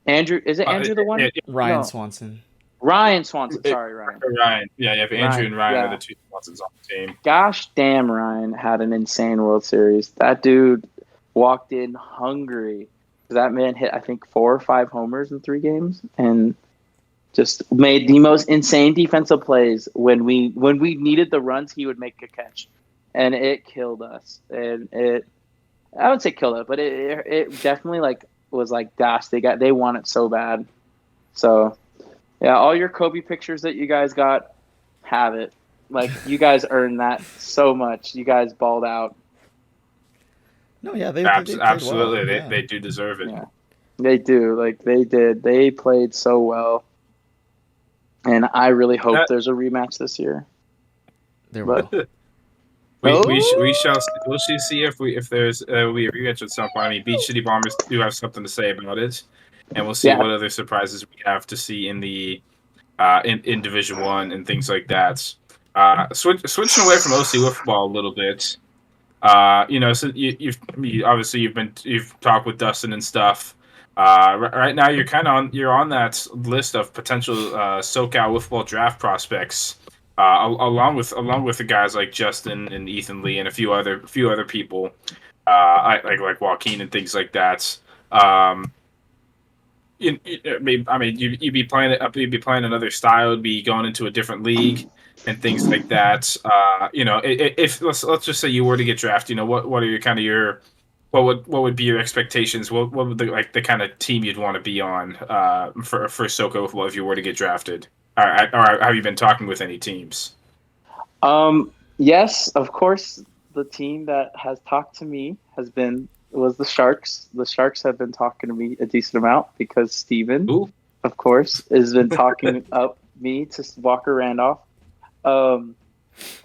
Andrew, is it Andrew the one? Ryan Swanson. Ryan Swanson. Sorry, Ryan. Ryan. Yeah, you have Andrew and Ryan are the 2 Swansons on the team. Gosh damn, Ryan had an insane World Series. That dude walked in hungry. That man hit, I think, 4 or 5 homers in 3 games, and just made the most insane defensive plays. When we needed the runs, he would make a catch, and it killed us. And I would say killed it, but it definitely like was like, gosh, they want it so bad. So yeah, all your Kobe pictures that you guys got, have it. Like you guys earned that so much. You guys balled out. No, yeah, they absolutely well. They do deserve it. Yeah, they do. Like they did. They played so well. And I really hope there's a rematch this year. There will. We shall see if there's a rematch at some point. I mean, Beach City Bombers do have something to say about it, and we'll see what other surprises we have to see in the in Division 1 and things like that. Switching away from OC football a little bit. You know, so you've talked with Dustin and stuff. Right now, you're on that list of potential SoCal football draft prospects, along with the guys like Justin and Ethan Lee and a few other people, like Joaquin and things like that. you'd be playing another style, you'd be going into a different league and things like that. If let's just say you were to get drafted, what are your what would be your expectations? What would the kind of team you'd want to be on for SoCal football if you were to get drafted? Or have you been talking with any teams? Yes, of course. The team that has talked to me was the Sharks. The Sharks have been talking to me a decent amount because Steven, Ooh. of course, has been talking up me to Walker Randolph.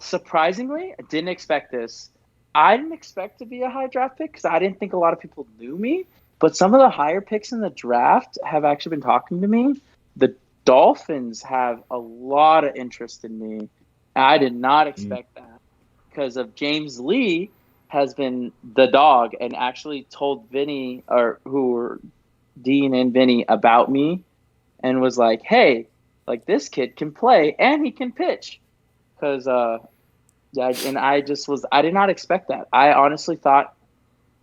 Surprisingly, I didn't expect this. I didn't expect to be a high draft pick because I didn't think a lot of people knew me. But some of the higher picks in the draft have actually been talking to me. The Dolphins have a lot of interest in me. I did not expect that because of James Lee has been the dog and actually told Vinny who were Dean and Vinny about me and was like, hey, like this kid can play and he can pitch. Because, and I did not expect that. I honestly thought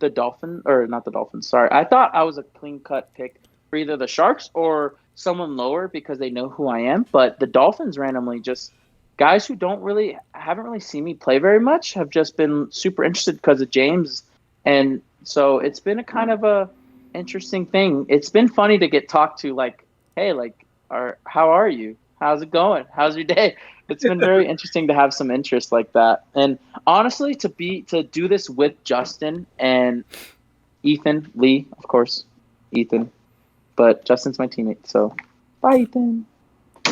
not the Dolphins, sorry. I thought I was a clean cut pick for either the Sharks or someone lower because they know who I am. But the Dolphins randomly just, guys who haven't really seen me play very much have just been super interested because of James. And so it's been a kind of a interesting thing. It's been funny to get talked to like, hey, like, how are you? How's it going? How's your day? It's been very interesting to have some interest like that. And honestly, to do this with Justin and Ethan Lee, of course, Ethan, but Justin's my teammate. So bye, Ethan.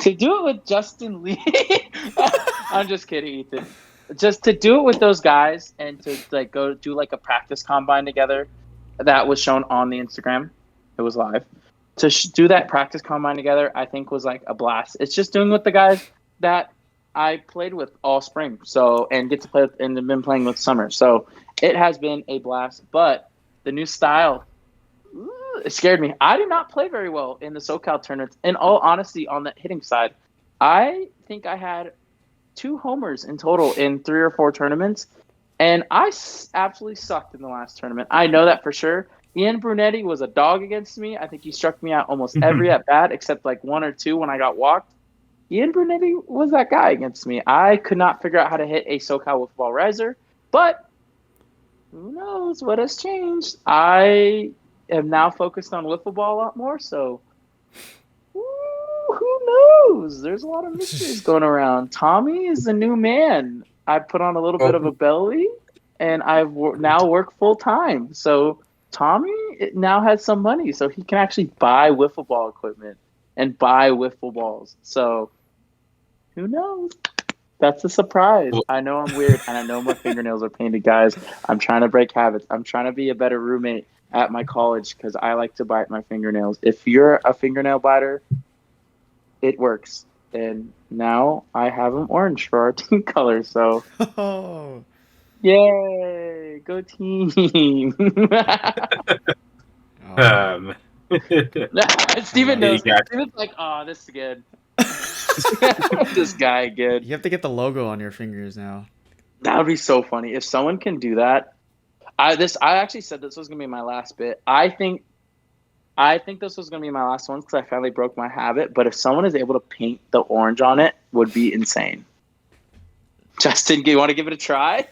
To do it with Justin Lee, I'm just kidding, Ethan. Just to do it with those guys and to like go do like a practice combine together, that was shown on the Instagram. It was live. To do that practice combine together, I think was like a blast. It's just doing with the guys that I played with all spring, and get to play with, and have been playing with summer. So it has been a blast. But the new style, it scared me. I did not play very well in the SoCal tournaments. In all honesty, on the hitting side, I think I had 2 homers in total in 3 or 4 tournaments, and I absolutely sucked in the last tournament. I know that for sure. Ian Brunetti was a dog against me. I think he struck me out almost every at bat except like 1 or 2 when I got walked. Ian Brunetti was that guy against me. I could not figure out how to hit a SoCal wiffle ball riser, but who knows what has changed? I am now focused on wiffle ball a lot more, so who knows? There's a lot of mysteries going around. Tommy is the new man. I put on a little bit of a belly, and I now work full time. So Tommy now has some money, so he can actually buy wiffle ball equipment and buy wiffle balls. So who knows? That's a surprise. I know I'm weird, and I know my fingernails are painted, guys. I'm trying to break habits. I'm trying to be a better roommate at my college because I like to bite my fingernails. If you're a fingernail biter, it works. And now I have them orange for our team colors. So, yay! Go team! Steven knows. Steven's like, oh, this is good. This guy good. You have to get the logo on your fingers now. That would be so funny if someone can do that. I actually said this was gonna be my last bit. I think this was gonna be my last one because I finally broke my habit. But if someone is able to paint the orange on it, would be insane. Justin, do you want to give it a try?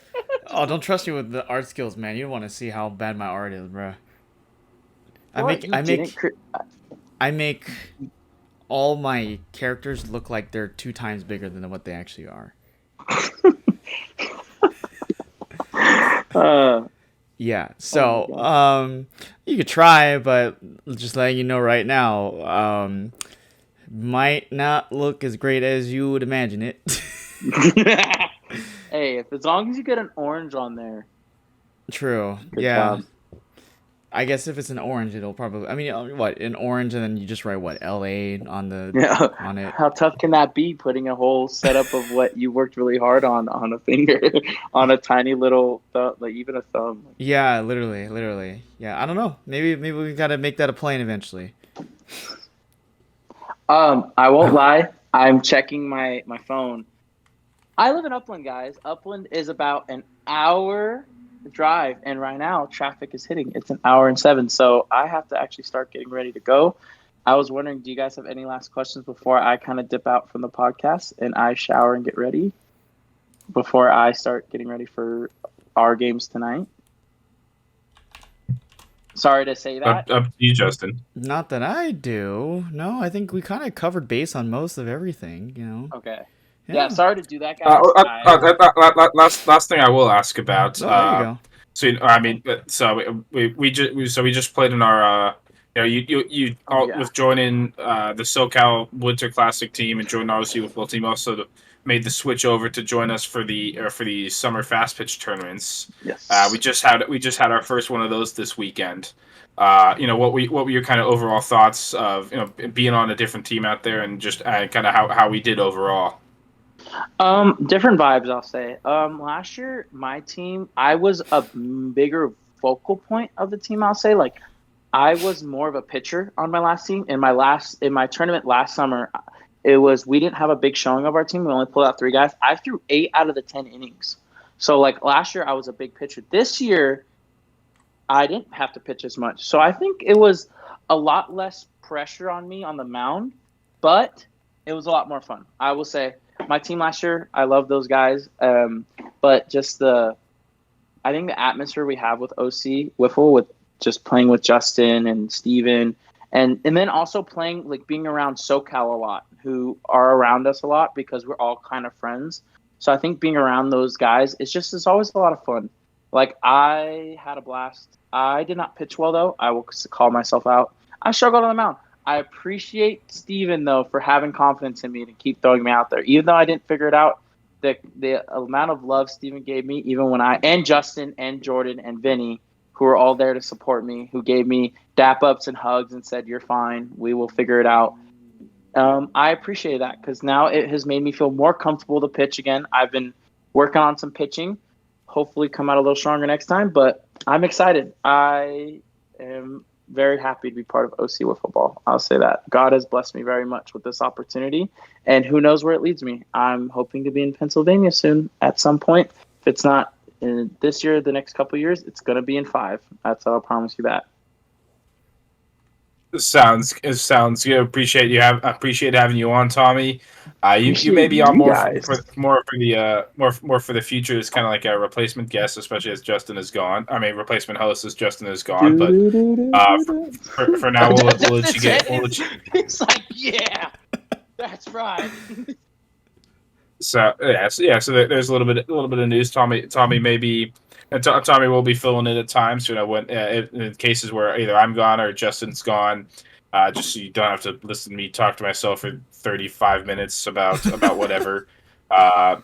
Oh, don't trust me with the art skills, man. You don't want to see how bad my art is, bro. I make all my characters look like they're 2 times bigger than what they actually are. Yeah, so you could try, but just letting you know right now, might not look as great as you would imagine it. Hey, as long as you get an orange on there. True. Good yeah. job. I guess if it's an orange, it'll probably. I mean, what, an orange, and then you just write what, LA on it. How tough can that be? Putting a whole setup of what you worked really hard on a finger, on a tiny little like even a thumb. Yeah, literally. Yeah, I don't know. Maybe we've got to make that a plane eventually. I won't lie. I'm checking my phone. I live in Upland, guys. Upland is about an hour drive, and right now traffic is hitting. It's an hour and 7, so I have to actually start getting ready to go. I was wondering, do you guys have any last questions before I kind of dip out from the podcast and I shower and get ready before I start getting ready for our games tonight? Sorry to say that. Up to you, Justin. Not that I do. No, I think we kind of covered base on most of everything. Okay. Yeah. Yeah, sorry to do that, guys. Last thing I will ask about. Oh, there you go. So I mean, so we just played in our. You with joining the SoCal Winter Classic team and joining our OC football team, also made the switch over to join us for the summer fast pitch tournaments. Yes. We just had our first one of those this weekend. What were your kind of overall thoughts of being on a different team out there and just kind of how we did overall? Different vibes, I'll say. Last year, my team, I was a bigger focal point of the team, I'll say. Like, I was more of a pitcher on my last team. In my tournament last summer, we didn't have a big showing of our team. We only pulled out 3 guys. I threw 8 out of the 10 innings. So, like, last year, I was a big pitcher. This year, I didn't have to pitch as much. So, I think it was a lot less pressure on me on the mound, but it was a lot more fun. I will say, my team last year, I love those guys. But just I think the atmosphere we have with OC Wiffle, with just playing with Justin and Steven, and then also playing, like, being around SoCal a lot, who are around us a lot because we're all kind of friends. So I think being around those guys, it's always a lot of fun. Like, I had a blast. I did not pitch well, though. I will call myself out. I struggled on the mound. I appreciate Steven, though, for having confidence in me to keep throwing me out there. Even though I didn't figure it out, the amount of love Steven gave me, even when and Justin and Jordan and Vinny, who were all there to support me, who gave me dap-ups and hugs and said, "You're fine. We will figure it out." I appreciate that because now it has made me feel more comfortable to pitch again. I've been working on some pitching, hopefully come out a little stronger next time, but I'm excited. I am very happy to be part of OC with football. I'll say that. God has blessed me very much with this opportunity, and who knows where it leads me. I'm hoping to be in Pennsylvania soon at some point. If it's not in this year, the next couple of years, it's going to be in 5. I'll promise you that. It sounds good. Appreciate having you on, Tommy. You may be on more for the future as kind of like a replacement guest, especially as Justin is gone. I mean, replacement host as Justin is gone. But for now, we'll let you get. It's like, yeah, that's right. So there's a little bit of news. Tommy maybe. And Tommy will be filling in at times, when in cases where either I'm gone or Justin's gone, just so you don't have to listen to me talk to myself for 35 minutes about whatever. I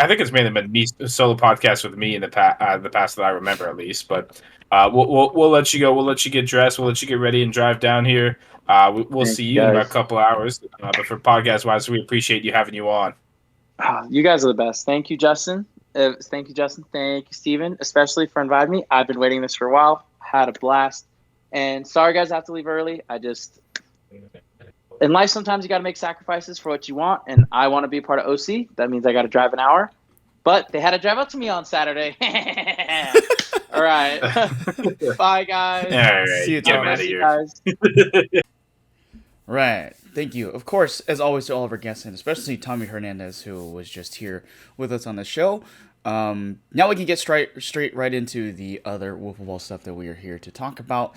think it's mainly been me solo podcasts with me in the past that I remember at least. But we'll let you go. We'll let you get dressed. We'll let you get ready and drive down here. We'll see you in about a couple hours. But for podcast wise, we appreciate having you on. You guys are the best. Thank you, Justin. Thank you, Justin. Thank you, Steven, especially for inviting me. I've been waiting this for a while. Had a blast. And sorry, guys, I have to leave early. In life, sometimes you got to make sacrifices for what you want. And I want to be a part of OC. That means I got to drive an hour. But they had to drive up to me on Saturday. All right. Bye, guys. All right. See you, Get Tom. out of here. Guys. Right. Thank you. Of course, as always, to all of our guests, and especially Tommy Hernandez, who was just here with us on the show. Now we can get straight right into the other wiffle ball stuff that we are here to talk about.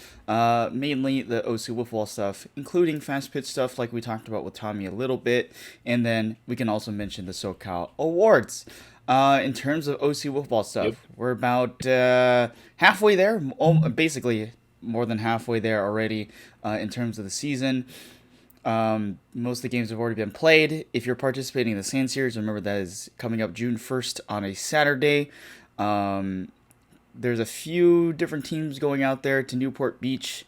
Mainly the OC wiffle ball stuff, including fast pitch stuff like we talked about with Tommy a little bit. And then we can also mention the SoCal Awards. In terms of OC wiffle ball stuff, we're about halfway there, basically more than halfway there already in terms of the season. Most of the games have already been played. If you're participating in the Sand Series, remember that is coming up June 1st on a Saturday. There's a few different teams going out there to Newport Beach.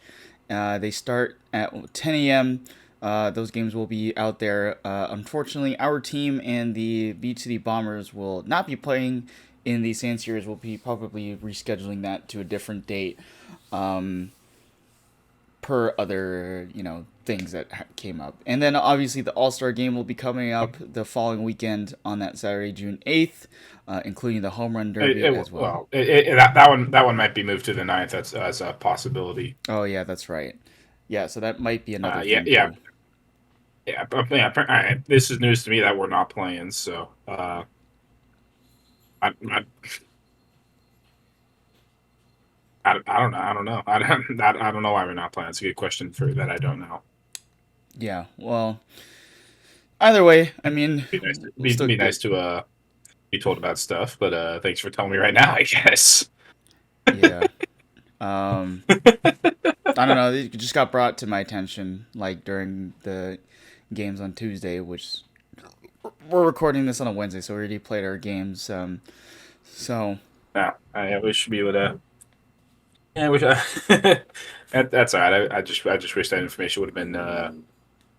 They start at 10 a.m. Those games will be out there. Unfortunately, our team and the Beach City Bombers will not be playing in the Sand Series. We'll be probably rescheduling that to a different date. Per other, things that came up. And then obviously the All-Star game will be coming up the following weekend on that Saturday, June 8th, including the Home Run Derby as well. That one might be moved to the 9th. That's a possibility. Oh, yeah, that's right. Yeah, so that might be another Yeah, thing yeah, too. yeah. But yeah, all right. This is news to me that we're not playing. So I I don't know. I don't know. I don't know why we're not playing. It's a good question for that. I don't know. Yeah, well, either way, I mean, Be nice to we'll still be get. nice to be told about stuff. But thanks for telling me right now. I guess. Yeah. Um, I don't know. It just got brought to my attention like during the games on Tuesday, which we're recording this on a Wednesday, so we already played our games. So Yeah, I wish we would. Yeah, I wish. That's all right. I just wish that information would have been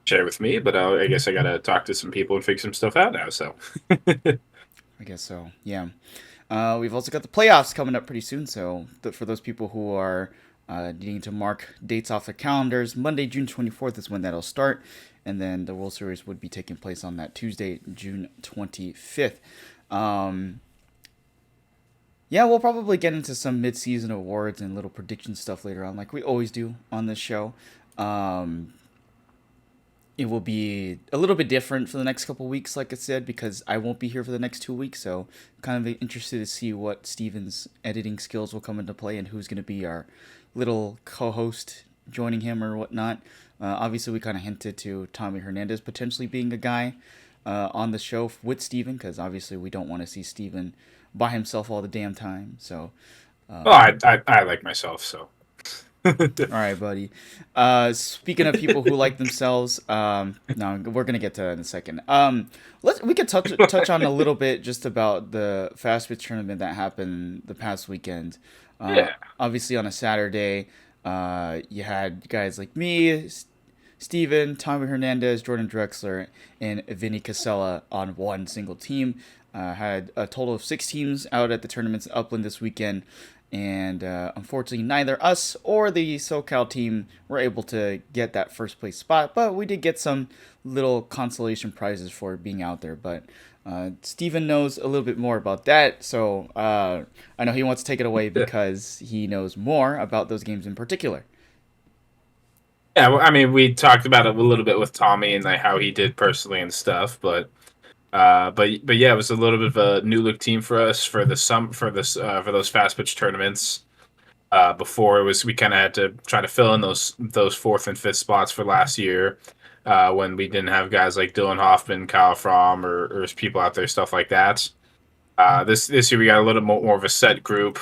shared with me. But I guess I gotta talk to some people and figure some stuff out now. So. I guess so. Yeah. We've also got the playoffs coming up pretty soon. So for those people who are needing to mark dates off their calendars, Monday, June 24th is when that'll start, and then the World Series would be taking place on that Tuesday, June 25th. Um, yeah, we'll probably get into some mid-season awards and little prediction stuff later on, like we always do on this show. Um, it will be a little bit different for the next couple weeks, like I said, because I won't be here for the next 2 weeks. So, kind of interested to see what Steven's editing skills will come into play and who's going to be our little co-host joining him or whatnot. Obviously, we kind of hinted to Tommy Hernandez potentially being a guy on the show with Steven, because obviously we don't want to see Steven by himself all the damn time. So, Well, I like myself, so. all right, buddy. Speaking of people who like themselves, no, we're gonna get to that in a second. We could touch on a little bit just about the fast pitch tournament that happened the past weekend. Yeah. Obviously on a Saturday, you had guys like me, Steven, Tommy Hernandez, Jordan Drexler, and Vinny Casella on one single team. Had a total of 6 teams out at the tournaments in Upland this weekend. And unfortunately, neither us or the SoCal team were able to get that first place spot, but we did get some little consolation prizes for being out there. But Steven knows a little bit more about that, so I know he wants to take it away because he knows more about those games in particular. Yeah, well, I mean, we talked about it a little bit with Tommy and like how he did personally and stuff, but yeah, it was a little bit of a new look team for us for the for those fast pitch tournaments. Before it was we kind of had to try to fill in those fourth and fifth spots for last year when we didn't have guys like Dylan Hoffman, Kyle Fromm, or people out there, stuff like that. This year we got a little more of a set group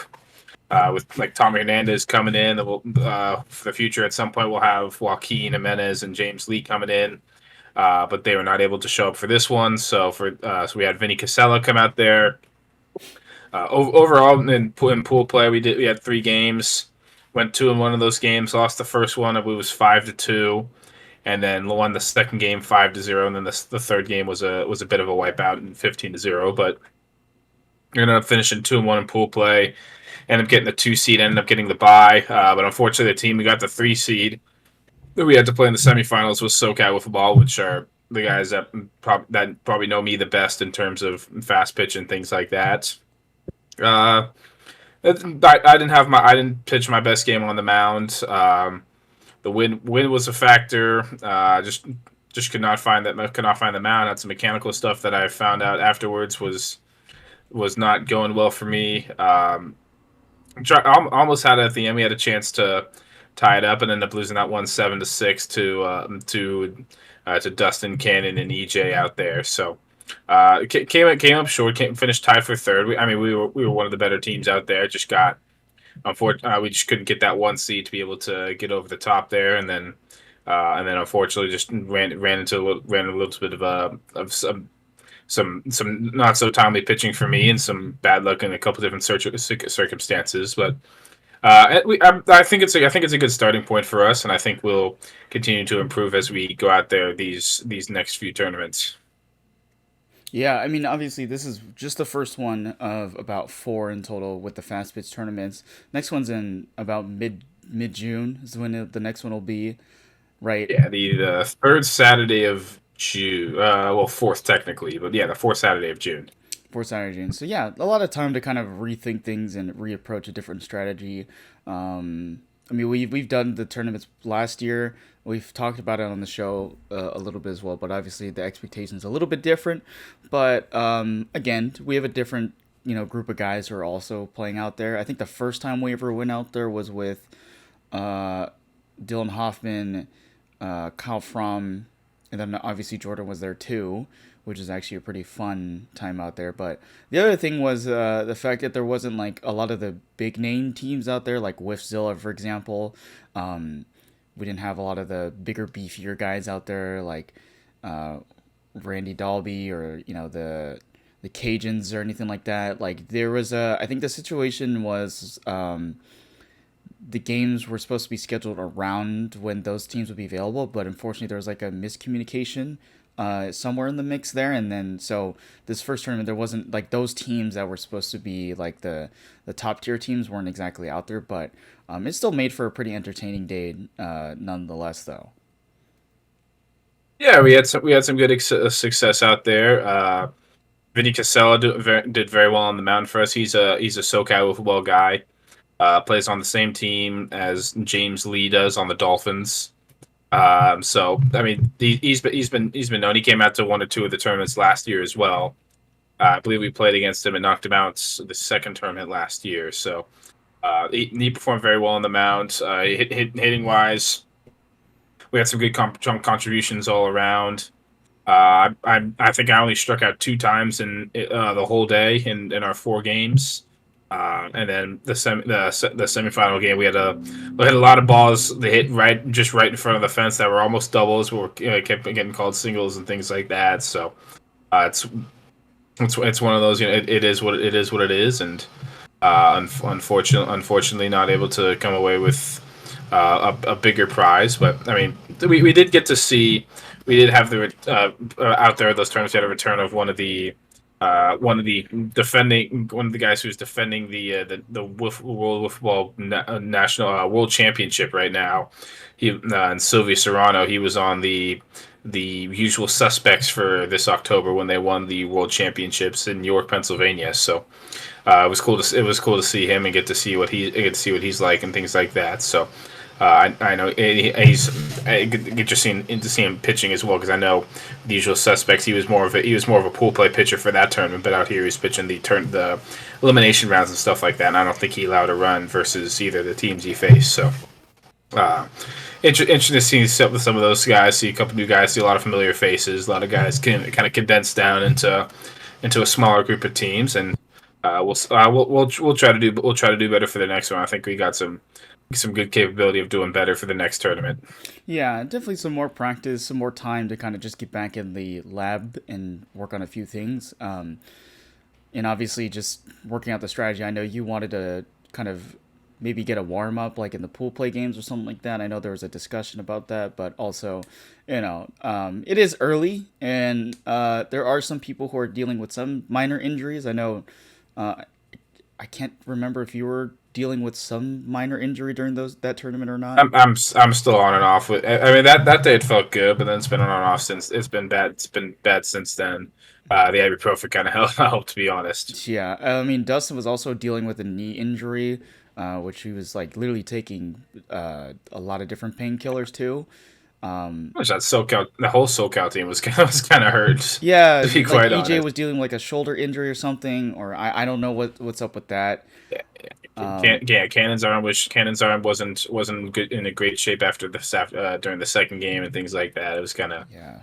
with like Tommy Hernandez coming in. For the future, at some point, we'll have Joaquin Jimenez and James Lee coming in, but they were not able to show up for this one. So we had Vinny Casella come out there. Overall, in pool play, we had 3 games. Went 2-1 of those games. Lost the first one. I believe it was 5-2, and then won the second game 5-0. And then the third game was a bit of a wipeout and 15-0. But we ended up finishing 2-1 in pool play. Ended up getting the 2 seed. Ended up getting the bye. But unfortunately, the team we got the 3 seed that we had to play in the semifinals was SoCal with the ball, which are the guys that probably know me the best in terms of fast pitch and things like that. Uh, I didn't pitch my best game on the mound. The wind was a factor. Just could not find the mound. Had some mechanical stuff that I found out afterwards was not going well for me. Almost had it at the end. We had a chance to tie it up and end up losing that one 7-6 to Dustin Cannon and EJ out there. So came up short. Finished tied for third. We were one of the better teams out there. Just got unfortunately we just couldn't get that 1 seed to be able to get over the top there, and then unfortunately just ran a little bit of some not so timely pitching for me and some bad luck in a couple different circumstances, but. I think it's a good starting point for us, and I think we'll continue to improve as we go out there these next few tournaments. Yeah, I mean, obviously, this is just the first one of about 4 in total with the fast pitch tournaments. Next one's in about mid June is when the next one will be, right? Yeah, the third Saturday of June. Well, fourth technically, but yeah, the fourth Saturday of June. For Saturday, June. So yeah, a lot of time to kind of rethink things and reapproach a different strategy. I mean, we've done the tournaments last year. We've talked about it on the show a little bit as well, but obviously the expectations a little bit different. But again, we have a different group of guys who are also playing out there. I think the first time we ever went out there was with uh, Dylan Hoffman, Kyle Fromm, and then obviously Jordan was there too, which is actually a pretty fun time out there. But the other thing was the fact that there wasn't like a lot of the big name teams out there, like Wiffzilla, for example. Um, we didn't have a lot of the bigger, beefier guys out there, like uh, Randy Dalby or the Cajuns or anything like that. Like there was I think the situation was the games were supposed to be scheduled around when those teams would be available, but unfortunately there was like a miscommunication somewhere in the mix there, and then so this first tournament there wasn't like those teams that were supposed to be like the top tier teams weren't exactly out there, but it still made for a pretty entertaining day nonetheless, though. Yeah, we had some good success out there. Vinny Casella did very well on the mound for us. He's a SoCal football guy. Plays on the same team as James Lee does on the Dolphins. So I mean, he's been known. He came out to one or two of the tournaments last year as well. I believe we played against him and knocked him out the second tournament last year. So he performed very well on the mound. Hitting wise, we had some good contributions all around. I think I only struck out two times in the whole day in our four games. And then the semifinal game, we had a lot of balls that hit right in front of the fence that were almost doubles. We were kept getting called singles and things like that. So it's one of those. It is what it is, and unfortunately, not able to come away with a bigger prize. But I mean, we did get to see. We did have the out there those tournaments. We had a return of one of the guys who's defending the World Football National World Championship right now. He and Sylvia Serrano. He was on the usual suspects for this October when they won the World Championships in York, Pennsylvania. So it was cool to see him and get to see what he's like and things like that. So I know I get to see him pitching as well, because I know the usual suspects. He was more of a pool play pitcher for that tournament, but out here he's pitching the elimination rounds and stuff like that. And I don't think he allowed a run versus either of the teams he faced. So interesting to see some of those guys. See a couple new guys. See a lot of familiar faces. A lot of guys can kind of condense down into a smaller group of teams, and we'll try to do better for the next one. I think we got some good capability of doing better for the next tournament. Yeah, definitely some more practice, some more time to kind of just get back in the lab and work on a few things. And obviously just working out the strategy. I know you wanted to kind of maybe get a warm up like in the pool play games or something like that. I know there was a discussion about that, but also, it is early, and there are some people who are dealing with some minor injuries. I know, I can't remember if you were dealing with some minor injury during that tournament or not. I'm still on and off with. I mean that day it felt good, but then it's been on and off since. It's been bad. It's been bad since then. The ibuprofen kind of helped, to be honest. Yeah, I mean Dustin was also dealing with a knee injury, which he was like literally taking a lot of different painkillers too. Which that SoCal, the whole SoCal team was kind of hurt. Yeah, To be like quite EJ honest. was dealing with like a shoulder injury or something, or I don't know what's up with that. Cannon's arm wasn't good in a great shape after during the second game and things like that. It was kind of Yeah.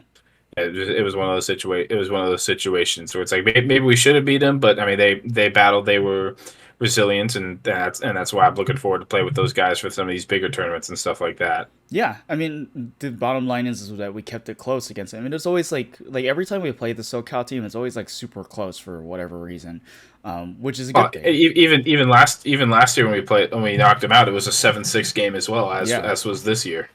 it was one of those situations where it's like maybe we should have beat them, but I mean they battled, they were resilient, and that's why I'm looking forward to play with those guys for some of these bigger tournaments and stuff like that. Yeah, I mean, the bottom line is that we kept it close against them. I mean, it's always like every time we play the SoCal team, it's always like super close for whatever reason, which is a good thing. Even last year when we knocked them out, it was a 7-6 game as well as was this year.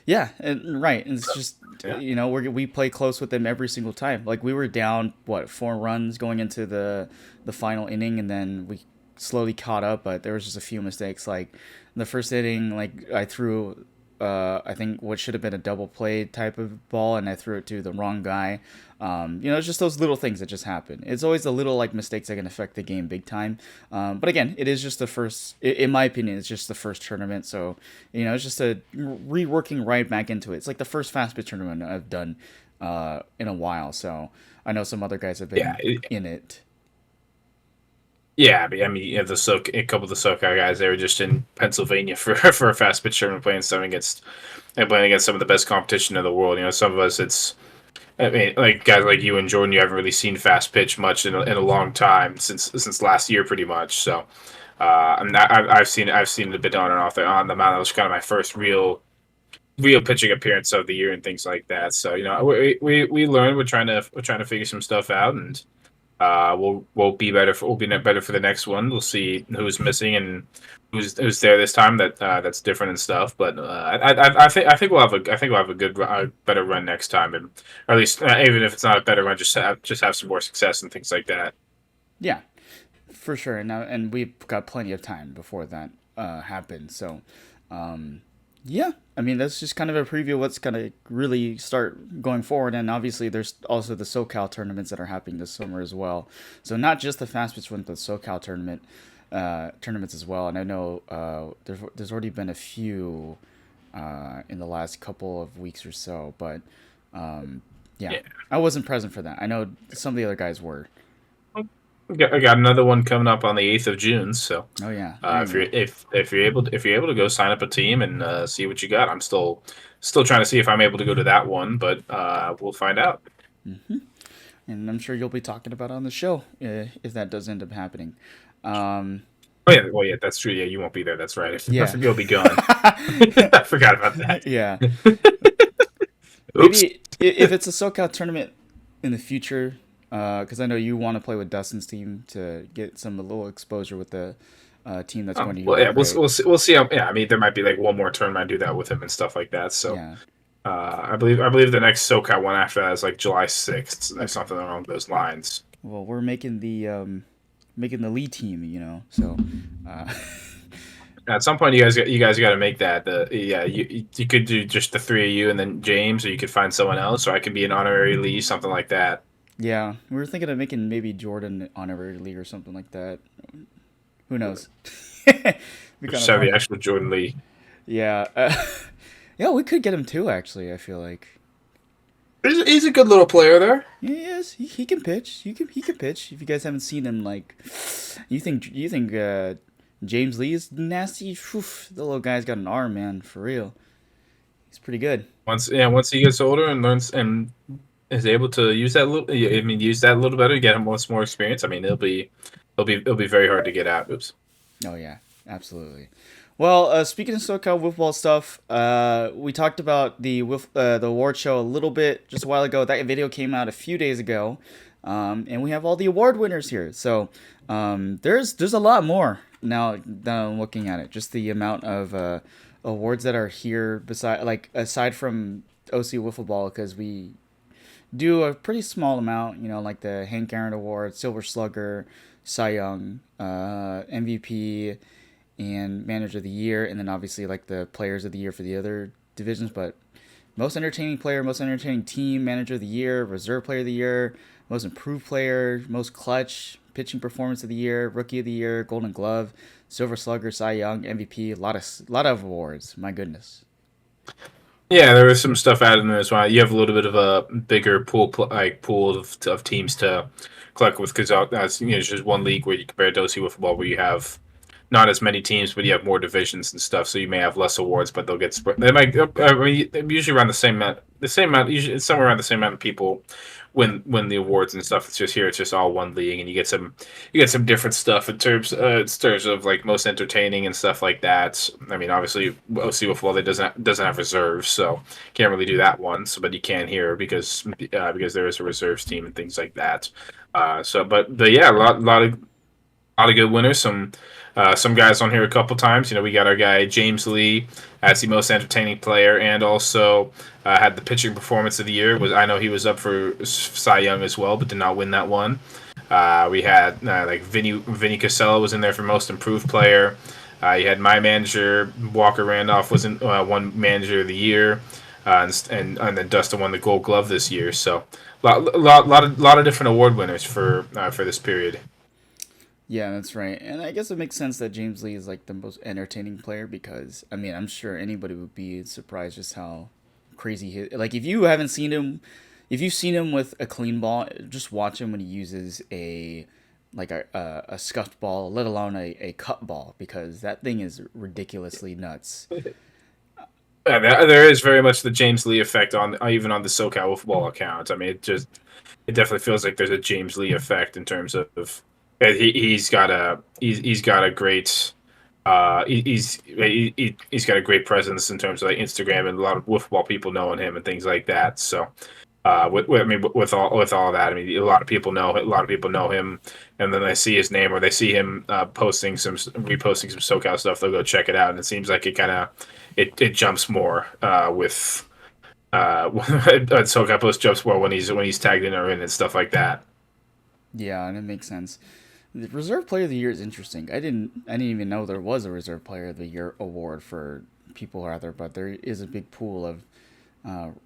Yeah, and right. And it's just Yeah. we play close with them every single time. Like we were down 4 runs going into the final inning, and then we slowly caught up, but there was just a few mistakes. Like in the first inning, like I threw I think what should have been a double play type of ball, and I threw it to the wrong guy. It's just those little things that just happen. It's always the little like mistakes that can affect the game big time. But again, it is just the first. In my opinion, it's just the first tournament, so it's just a reworking right back into it. It's like the first fast pitch tournament I've done in a while. So I know some other guys have been in it. Yeah, I mean, a couple of the SoCal guys, they were just in Pennsylvania for a fast pitch tournament playing some of the best competition in the world. Some of us, I mean, like guys like you and Jordan, you haven't really seen fast pitch much in a long time since last year, pretty much. So, I've seen it a bit on and off on the mound. That was kind of my first real pitching appearance of the year and things like that. So we learn. We're trying to figure some stuff out, and we'll be better for the next one. We'll see who's missing and who's there this time that's different and stuff. But I think we'll have a good better run next time, and or at least even if it's not a better run, just have some more success and things like that. Yeah, for sure. And we've got plenty of time before that happens. So, yeah, I mean, that's just kind of a preview of what's going to really start going forward. And obviously, there's also the SoCal tournaments that are happening this summer as well. So not just the fast pitch one, but the SoCal tournaments as well. And I know there's already been a few in the last couple of weeks or so. But yeah, I wasn't present for that. I know some of the other guys were. I got another one coming up on the 8th of June. So, oh yeah, if you're able to go sign up a team and see what you got, I'm still trying to see if I'm able to go to that one, but we'll find out. Mm-hmm. And I'm sure you'll be talking about it on the show if that does end up happening. Oh yeah, well yeah, that's true. Yeah, you won't be there. That's right. Yeah. You'll be gone. I forgot about that. Yeah. Oops. Maybe if it's a SoCal tournament in the future. Because I know you want to play with Dustin's team to get a little exposure with the team that's going to. Well, yeah, we'll see. Yeah, I mean, there might be like one more tournament I do that with him and stuff like that. So, yeah. I believe the next SoCal one after that is like July 6th, or something along those lines. Well, we're making the lead team, so. At some point, you guys got to make that. You could do just the three of you and then James, or you could find someone else, or I could be an honorary lead, something like that. Yeah, we were thinking of making maybe Jordan honorary league or something like that. Who knows? Just have the actual Jordan Lee. Yeah, yeah, we could get him too. Actually, I feel like he's a good little player there. He is. He can pitch. He can pitch. If you guys haven't seen him, like, you think James Lee is nasty? Whew, the little guy's got an arm, man, for real. He's pretty good. Once he gets older and learns and is able to use that a little better, get him once more experience. I mean, it'll be very hard to get out. Oops. Oh yeah, absolutely. Well, speaking of SoCal Wiff Ball stuff, we talked about the award show a little bit just a while ago. That video came out a few days ago, and we have all the award winners here. So there's a lot more now that I'm looking at it. Just the amount of awards that are here aside from OC Wiffle Ball, because we do a pretty small amount, like the Hank Aaron Award, Silver Slugger, Cy Young, MVP, and Manager of the Year, and then obviously like the Players of the Year for the other divisions. But most entertaining player, most entertaining team, Manager of the Year, Reserve Player of the Year, most improved player, most clutch, pitching performance of the year, Rookie of the Year, Golden Glove, Silver Slugger, Cy Young, MVP, a lot of awards. My goodness. Yeah, there was some stuff added in there as well. You have a little bit of a bigger pool of teams to collect with, because that's it's just one league where you compare it to OC Wiffle where you have not as many teams, but you have more divisions and stuff. So you may have less awards, but they'll get spread. They might usually around the same amount. Usually it's somewhere around the same amount of people win the awards and stuff. It's just here. It's just all one league, and you get some different stuff in terms of like most entertaining and stuff like that. I mean, obviously OC Wiffle they doesn't have reserves, so can't really do that one. So, but you can here because there is a reserves team and things like that. A lot of good winners. Some guys on here a couple times. We got our guy James Lee as the most entertaining player, and also had the pitching performance of the year. I know he was up for Cy Young as well, but did not win that one. We had like Vinny Casella was in there for most improved player. You had my manager Walker Randolph wasn't won manager of the year, and then Dustin won the Gold Glove this year. So lot of different award winners for this period. Yeah, that's right. And I guess it makes sense that James Lee is like the most entertaining player because I mean I'm sure anybody would be surprised just how crazy he is. Like if you've seen him with a clean ball, just watch him when he uses a scuffed ball, let alone a cut ball, because that thing is ridiculously nuts. Yeah, there is very much the James Lee effect on even on the SoCal football account. I mean, it definitely feels like there's a James Lee effect in terms of he's got a great he's got a great presence in terms of like Instagram and a lot of football people knowing him and things like that. So with all that, I mean, a lot of people know him, and then they see his name or they see him reposting some SoCal stuff. They'll go check it out, and it seems like it jumps more with SoCal post jumps more when he's tagged in or in and stuff like that. Yeah, and it makes sense. The Reserve Player of the Year is interesting. I didn't even know there was a Reserve Player of the Year award for people out there, but there is a big pool of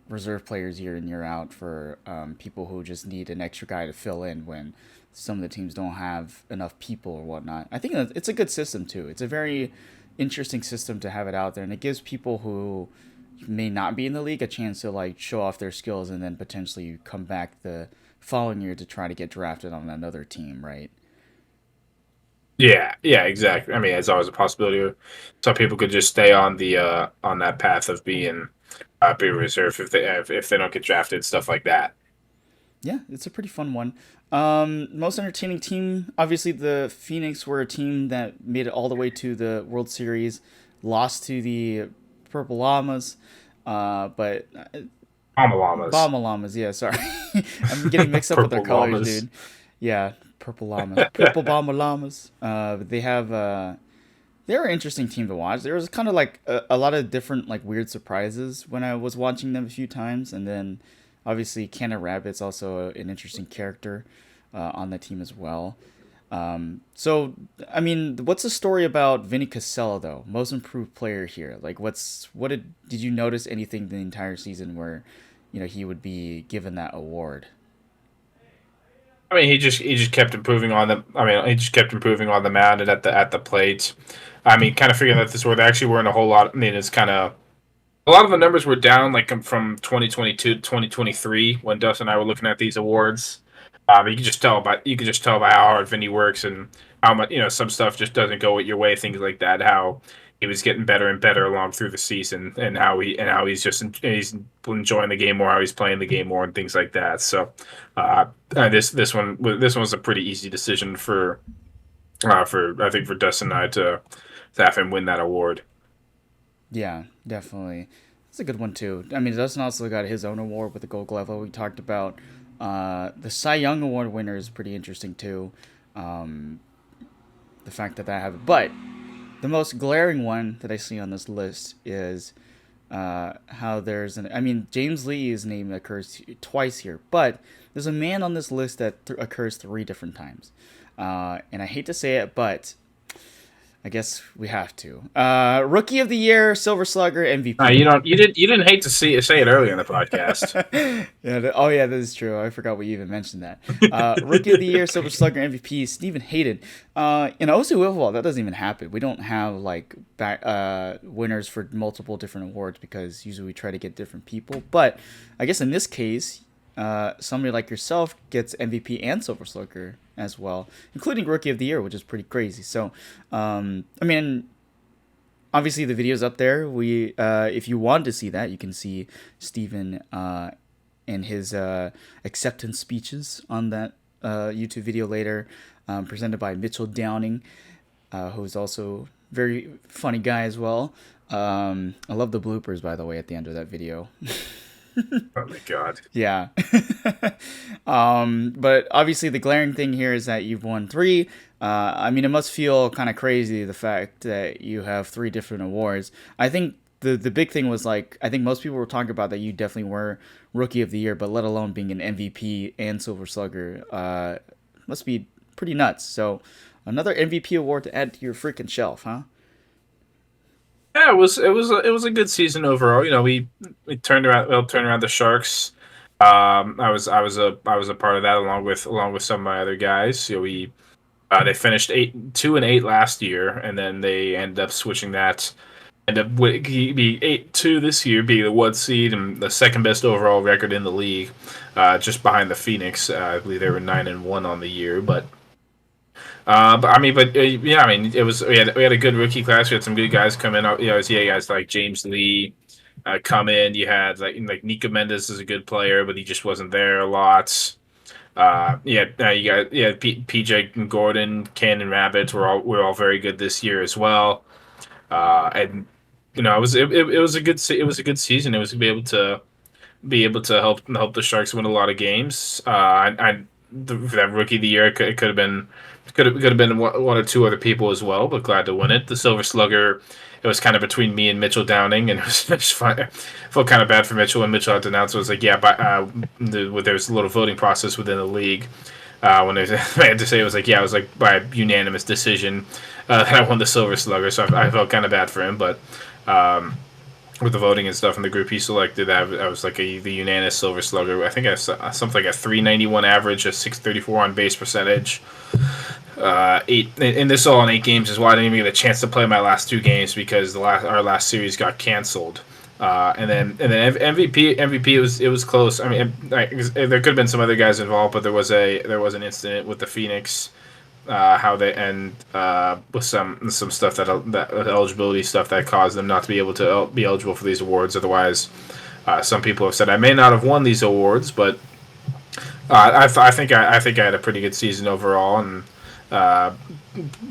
reserve players year in year out for people who just need an extra guy to fill in when some of the teams don't have enough people or whatnot. I think it's a good system too. It's a very interesting system to have it out there, and it gives people who may not be in the league a chance to like show off their skills and then potentially come back the following year to try to get drafted on another team, right? Yeah, exactly. I mean, it's always a possibility. Some people could just stay on the on that path of be reserved if they don't get drafted, stuff like that. Yeah, it's a pretty fun one. Most entertaining team, obviously the Phoenix were a team that made it all the way to the World Series, lost to the Purple Llamas, but Mama llamas, Bomba Llamas. Yeah, sorry, I'm getting mixed up with their purple colors, llamas. dude. Yeah, Purple Llamas, Purple Bomba Llamas. They have they're an interesting team to watch. There was kind of like a lot of different like weird surprises when I was watching them a few times, and then obviously Canada Rabbit's also an interesting character on the team as well. So I mean, what's the story about Vinny Casella though? Most improved player here. Like, did you notice anything the entire season where he would be given that award? I mean, he just kept improving on the. I mean, he just kept improving on the mound and at the plate. I mean, kind of figuring that this where they actually weren't a whole lot. I mean, it's kind of a lot of the numbers were down, like from 2022 to 2023 when Dustin and I were looking at these awards. You could just tell by how hard Vinny works and how much some stuff just doesn't go your way, things like that. How he was getting better and better along through the season, and how he's enjoying the game more, how he's playing the game more, and things like that. So this one was a pretty easy decision for I think for Dustin and I to have him win that award. Yeah, definitely. It's a good one too. I mean, Dustin also got his own award with the Gold Glove. We talked about the Cy Young Award winner is pretty interesting too. Um, the fact that have it, but the most glaring one that I see on this list is how there's an. I mean, James Lee's name occurs twice here, but there's a man on this list that occurs 3 different times, and I hate to say it, but I guess we have to. Rookie of the Year, Silver Slugger, MVP. You didn't hate to say it earlier in the podcast. Yeah. Oh yeah, that is true. I forgot we even mentioned that. Rookie of the Year, Silver Slugger, MVP, Stephen Hayden. In OC Wiffle, that doesn't even happen. We don't have like winners for multiple different awards because usually we try to get different people. But I guess in this case, somebody like yourself gets MVP and Silver Slugger as well, including Rookie of the Year, which is pretty crazy. So, I mean, obviously the video's up there. If you want to see that, you can see Steven and his acceptance speeches on that YouTube video later, presented by Mitchell Downing, who's also a very funny guy as well. I love the bloopers, by the way, at the end of that video. Oh my god. Yeah. But obviously the glaring thing here is that you've won 3. I mean, it must feel kind of crazy, the fact that you have 3 different awards. I think the big thing was, like, I think most people were talking about that you definitely were Rookie of the Year, but let alone being an MVP and Silver Slugger, must be pretty nuts. So another MVP award to add to your freaking shelf, huh? Yeah, it was a good season overall. We turned around the Sharks. I was a part of that along with some of my other guys. We they finished 2-8 last year, and then they ended up switching that. Ended up be 8-2 this year, being the one seed and the second best overall record in the league, just behind the Phoenix. I believe they were 9-1 on the year, yeah, I mean, we had a good rookie class. We had some good guys come in. Guys like James Lee come in. You had like Nico Mendes is a good player, but he just wasn't there a lot. You got PJ Gordon, Cannon Rabbits were all very good this year as well. And it was a good season. It was to be able to help the Sharks win a lot of games. For that rookie of the year, it could have been one or two other people as well, but glad to win it. The Silver Slugger, it was kind of between me and Mitchell Downing, and it was just fun. I felt kind of bad for Mitchell when Mitchell had to announce it was like, yeah, but there was a little voting process within the league. When I had to say it was like, yeah, it was like by unanimous decision that I won the Silver Slugger, so I felt kind of bad for him, but. With the voting and stuff in the group he selected, I was like the unanimous Silver Slugger. I think I saw something like a 391 average, a 634 on base percentage. This all in 8 games is why I didn't even get a chance to play my last 2 games because our last series got canceled. And then MVP it was close. I mean, there could have been some other guys involved, but there was an incident with the Phoenix. How they end with some stuff that eligibility stuff that caused them not to be able to be eligible for these awards. Otherwise, some people have said I may not have won these awards, but I think I had a pretty good season overall, and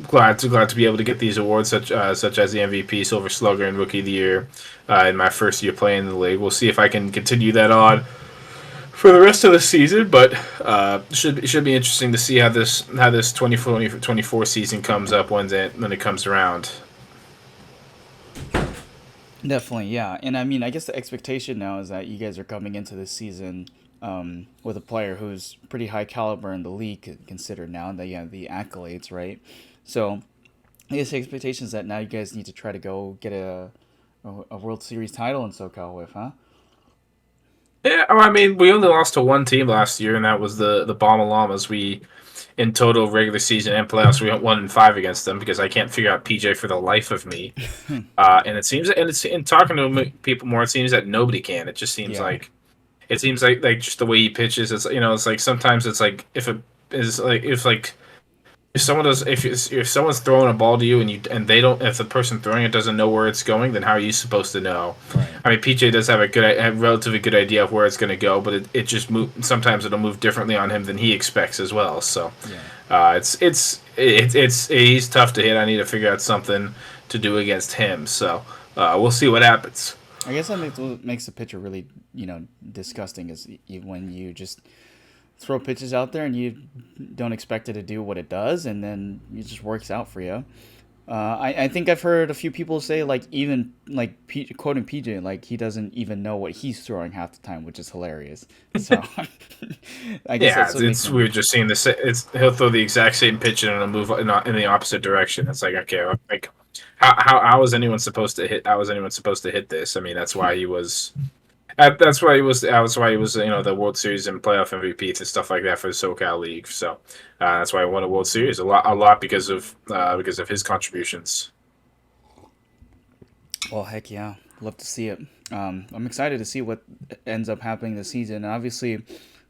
glad to be able to get these awards such as the MVP, Silver Slugger, and Rookie of the Year in my first year playing in the league. We'll see if I can continue that on for the rest of the season, but should be interesting to see how this 2024 season comes up when it comes around. Definitely, yeah. And I mean, I guess the expectation now is that you guys are coming into this season with a player who's pretty high caliber in the league considered now, and that you have the accolades, right? So I guess the expectation is that now you guys need to try to go get a World Series title in SoCal with, huh? Yeah, I mean, we only lost to one team last year, and that was the Bomber Llamas. In total regular season and playoffs, we went 1-5 against them because I can't figure out PJ for the life of me. And it seems, and it's in talking to people more, it seems that nobody can. It just seems like just the way he pitches. It's like sometimes it's like if it is like if someone does if someone's throwing a ball to you and they don't, if the person throwing it doesn't know where it's going, then how are you supposed to know? Right. I mean, PJ does have a relatively good idea of where it's going to go, but it just sometimes it'll move differently on him than he expects as well. So he's tough to hit. I need to figure out something to do against him. So we'll see what happens. I guess that makes the pitcher really, disgusting is when you just throw pitches out there and you don't expect it to do what it does, and then it just works out for you. I think I've heard a few people say even quoting PJ he doesn't even know what he's throwing half the time, which is hilarious. So I guess we're just seeing this. He'll throw the exact same pitch and it'll move in the opposite direction. It's like, okay, like how was anyone supposed to hit? How was anyone supposed to hit this? I mean, that's why he was. That's why he was the World Series and playoff MVP and stuff like that for the SoCal League. So that's why he won a World Series a lot because of his contributions. Well, heck yeah, love to see it. I'm excited to see what ends up happening this season. And obviously,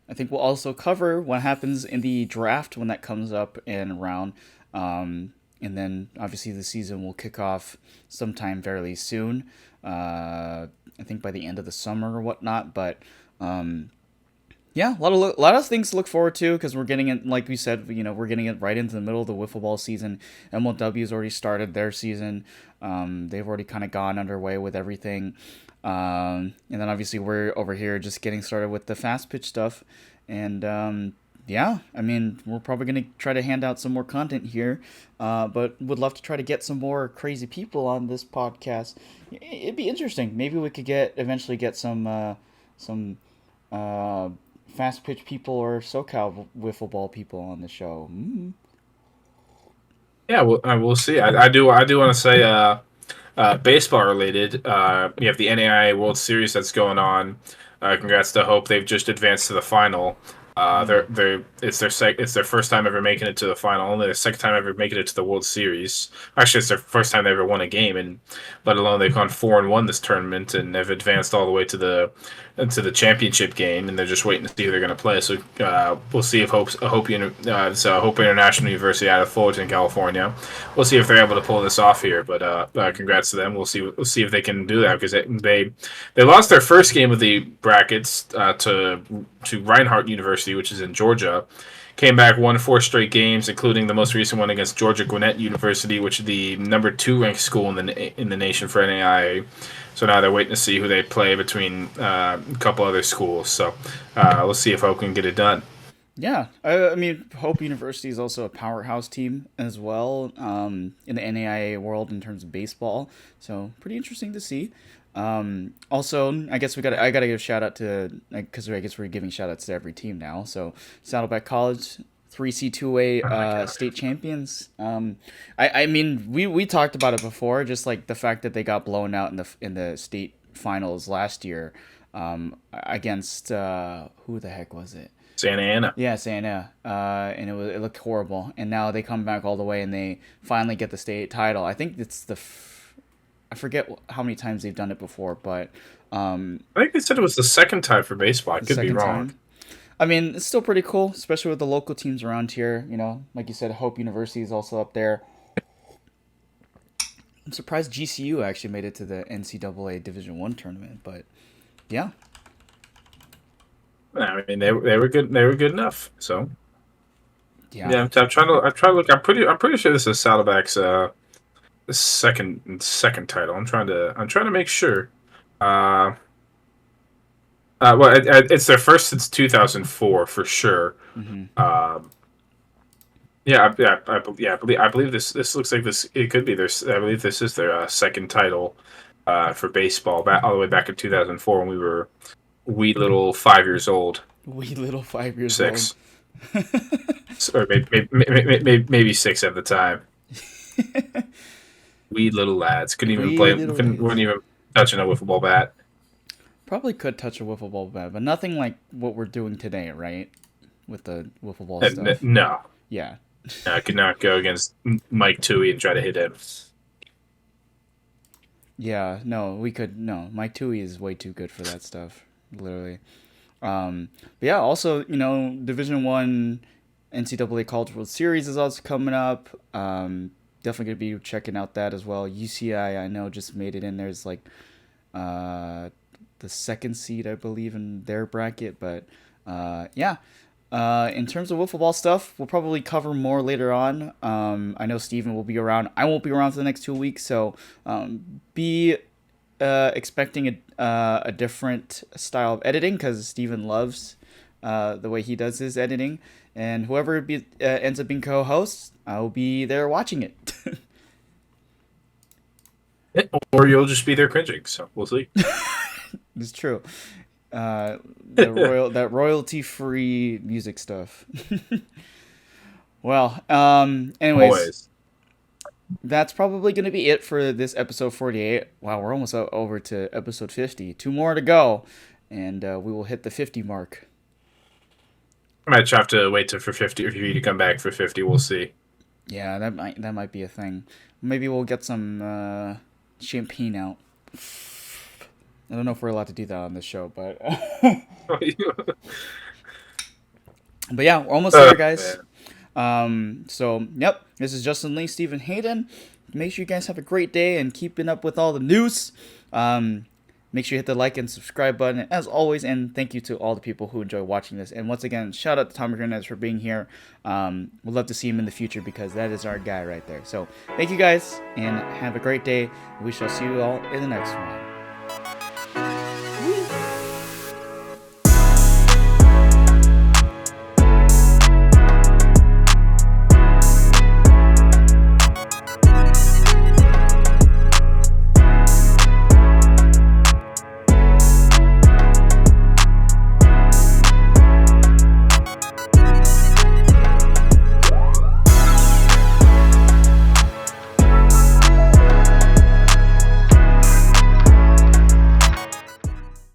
I think we'll also cover what happens in the draft when that comes up in round. And then obviously the season will kick off sometime fairly soon. I think by the end of the summer or whatnot, but yeah, a lot of things to look forward to because we're getting it, like we said, we're getting it right into the middle of the wiffle ball season. MLW's already started their season. They've already kind of gone underway with everything, and then obviously we're over here just getting started with the fast pitch stuff, and yeah, I mean, we're probably going to try to hand out some more content here, but would love to try to get some more crazy people on this podcast. It'd be interesting. Maybe we could eventually get some fast pitch people or SoCal wiffle ball people on the show. Yeah, we'll see. I do want to say Baseball related, we have the NAIA World Series that's going on. Congrats to Hope. They've just advanced to the final. It's their first time ever making it to the final. Only their second time ever making it to the World Series. Actually, it's their first time they ever won a game, and let alone they've gone 4-1 this tournament, and they've advanced all the way to the championship game, and they're just waiting to see who they're going to play. So we'll see if Hope International University out of Fullerton, California. We'll see if they're able to pull this off here. But congrats to them. We'll see if they can do that, because they lost their first game of the brackets to Reinhardt University, which is in Georgia. Came back, won 4 straight games, including the most recent one against Georgia Gwinnett University, which is the number 2 ranked school in the nation for NAIA. So now they're waiting to see who they play between a couple other schools. So we'll see if Hope can get it done. Yeah, I mean, Hope University is also a powerhouse team as well in the NAIA world in terms of baseball. So pretty interesting to see. Also, I guess I gotta give a shout out to, because I guess we're giving shout outs to every team now. So Saddleback College, 3C2A state champions. I mean, we talked about it before, just like the fact that they got blown out in the state finals last year against who the heck was it? Santa Ana. Yeah, Santa Ana. And it looked horrible. And now they come back all the way and they finally get the state title. I think it's I forget how many times they've done it before, but I think they said it was the second time for baseball. I could be wrong. Time. I mean, it's still pretty cool, especially with the local teams around here. You know, like you said, Hope University is also up there. I'm surprised GCU actually made it to the NCAA Division I tournament, but yeah. I mean, they were good. They were good enough. So yeah. I'm trying to look. I'm pretty sure this is Saddleback's second title. I'm trying to make sure. Well, it's their first since 2004 for sure. Mm-hmm. I believe this looks like this. It could be their. I believe this is their second title for baseball, all the way back in 2004 when we were wee little 5 years old. Wee little 5 years 6. old. Or maybe 6 at the time. Wee little lads couldn't even weren't even touching a wiffle ball bat. Probably could touch a wiffle ball bat, but nothing like what we're doing today, right? With the wiffle ball stuff. No. Yeah. I could not go against Mike Toohey and try to hit him. Yeah, no, we could. No, Mike Toohey is way too good for that stuff, literally. But yeah, also, Division I NCAA College World Series is also coming up. Definitely going to be checking out that as well. UCI, I know, just made it in. There's like the second seed, I believe, in their bracket. But yeah. In terms of wiffle ball stuff, we'll probably cover more later on. I know Steven will be around. I won't be around for the next 2 weeks, so be expecting a different style of editing, because Steven loves the way he does his editing. And whoever ends up being co-host, I will be there watching it. Or you'll just be there cringing, so we'll see. It's true. That royalty-free music stuff. Well, anyways, Always. That's probably going to be it for this episode 48. Wow, we're almost over to episode 50. 2 more to go, and we will hit the 50 mark. I might have to wait for 50 for you to come back for 50. We'll see. Yeah, that might be a thing. Maybe we'll get some champagne out. I don't know if we're allowed to do that on this show, but but yeah, we're almost there, guys. So yep, this is Justin Lee, Stephen Hayden. Make sure you guys have a great day and keeping up with all the news. Make sure you hit the like and subscribe button as always, and thank you to all the people who enjoy watching this. And once again, shout out to Tommy Hernandez for being here. We'd love to see him in the future, because that is our guy right there. So thank you guys, and have a great day. We shall see you all in the next one.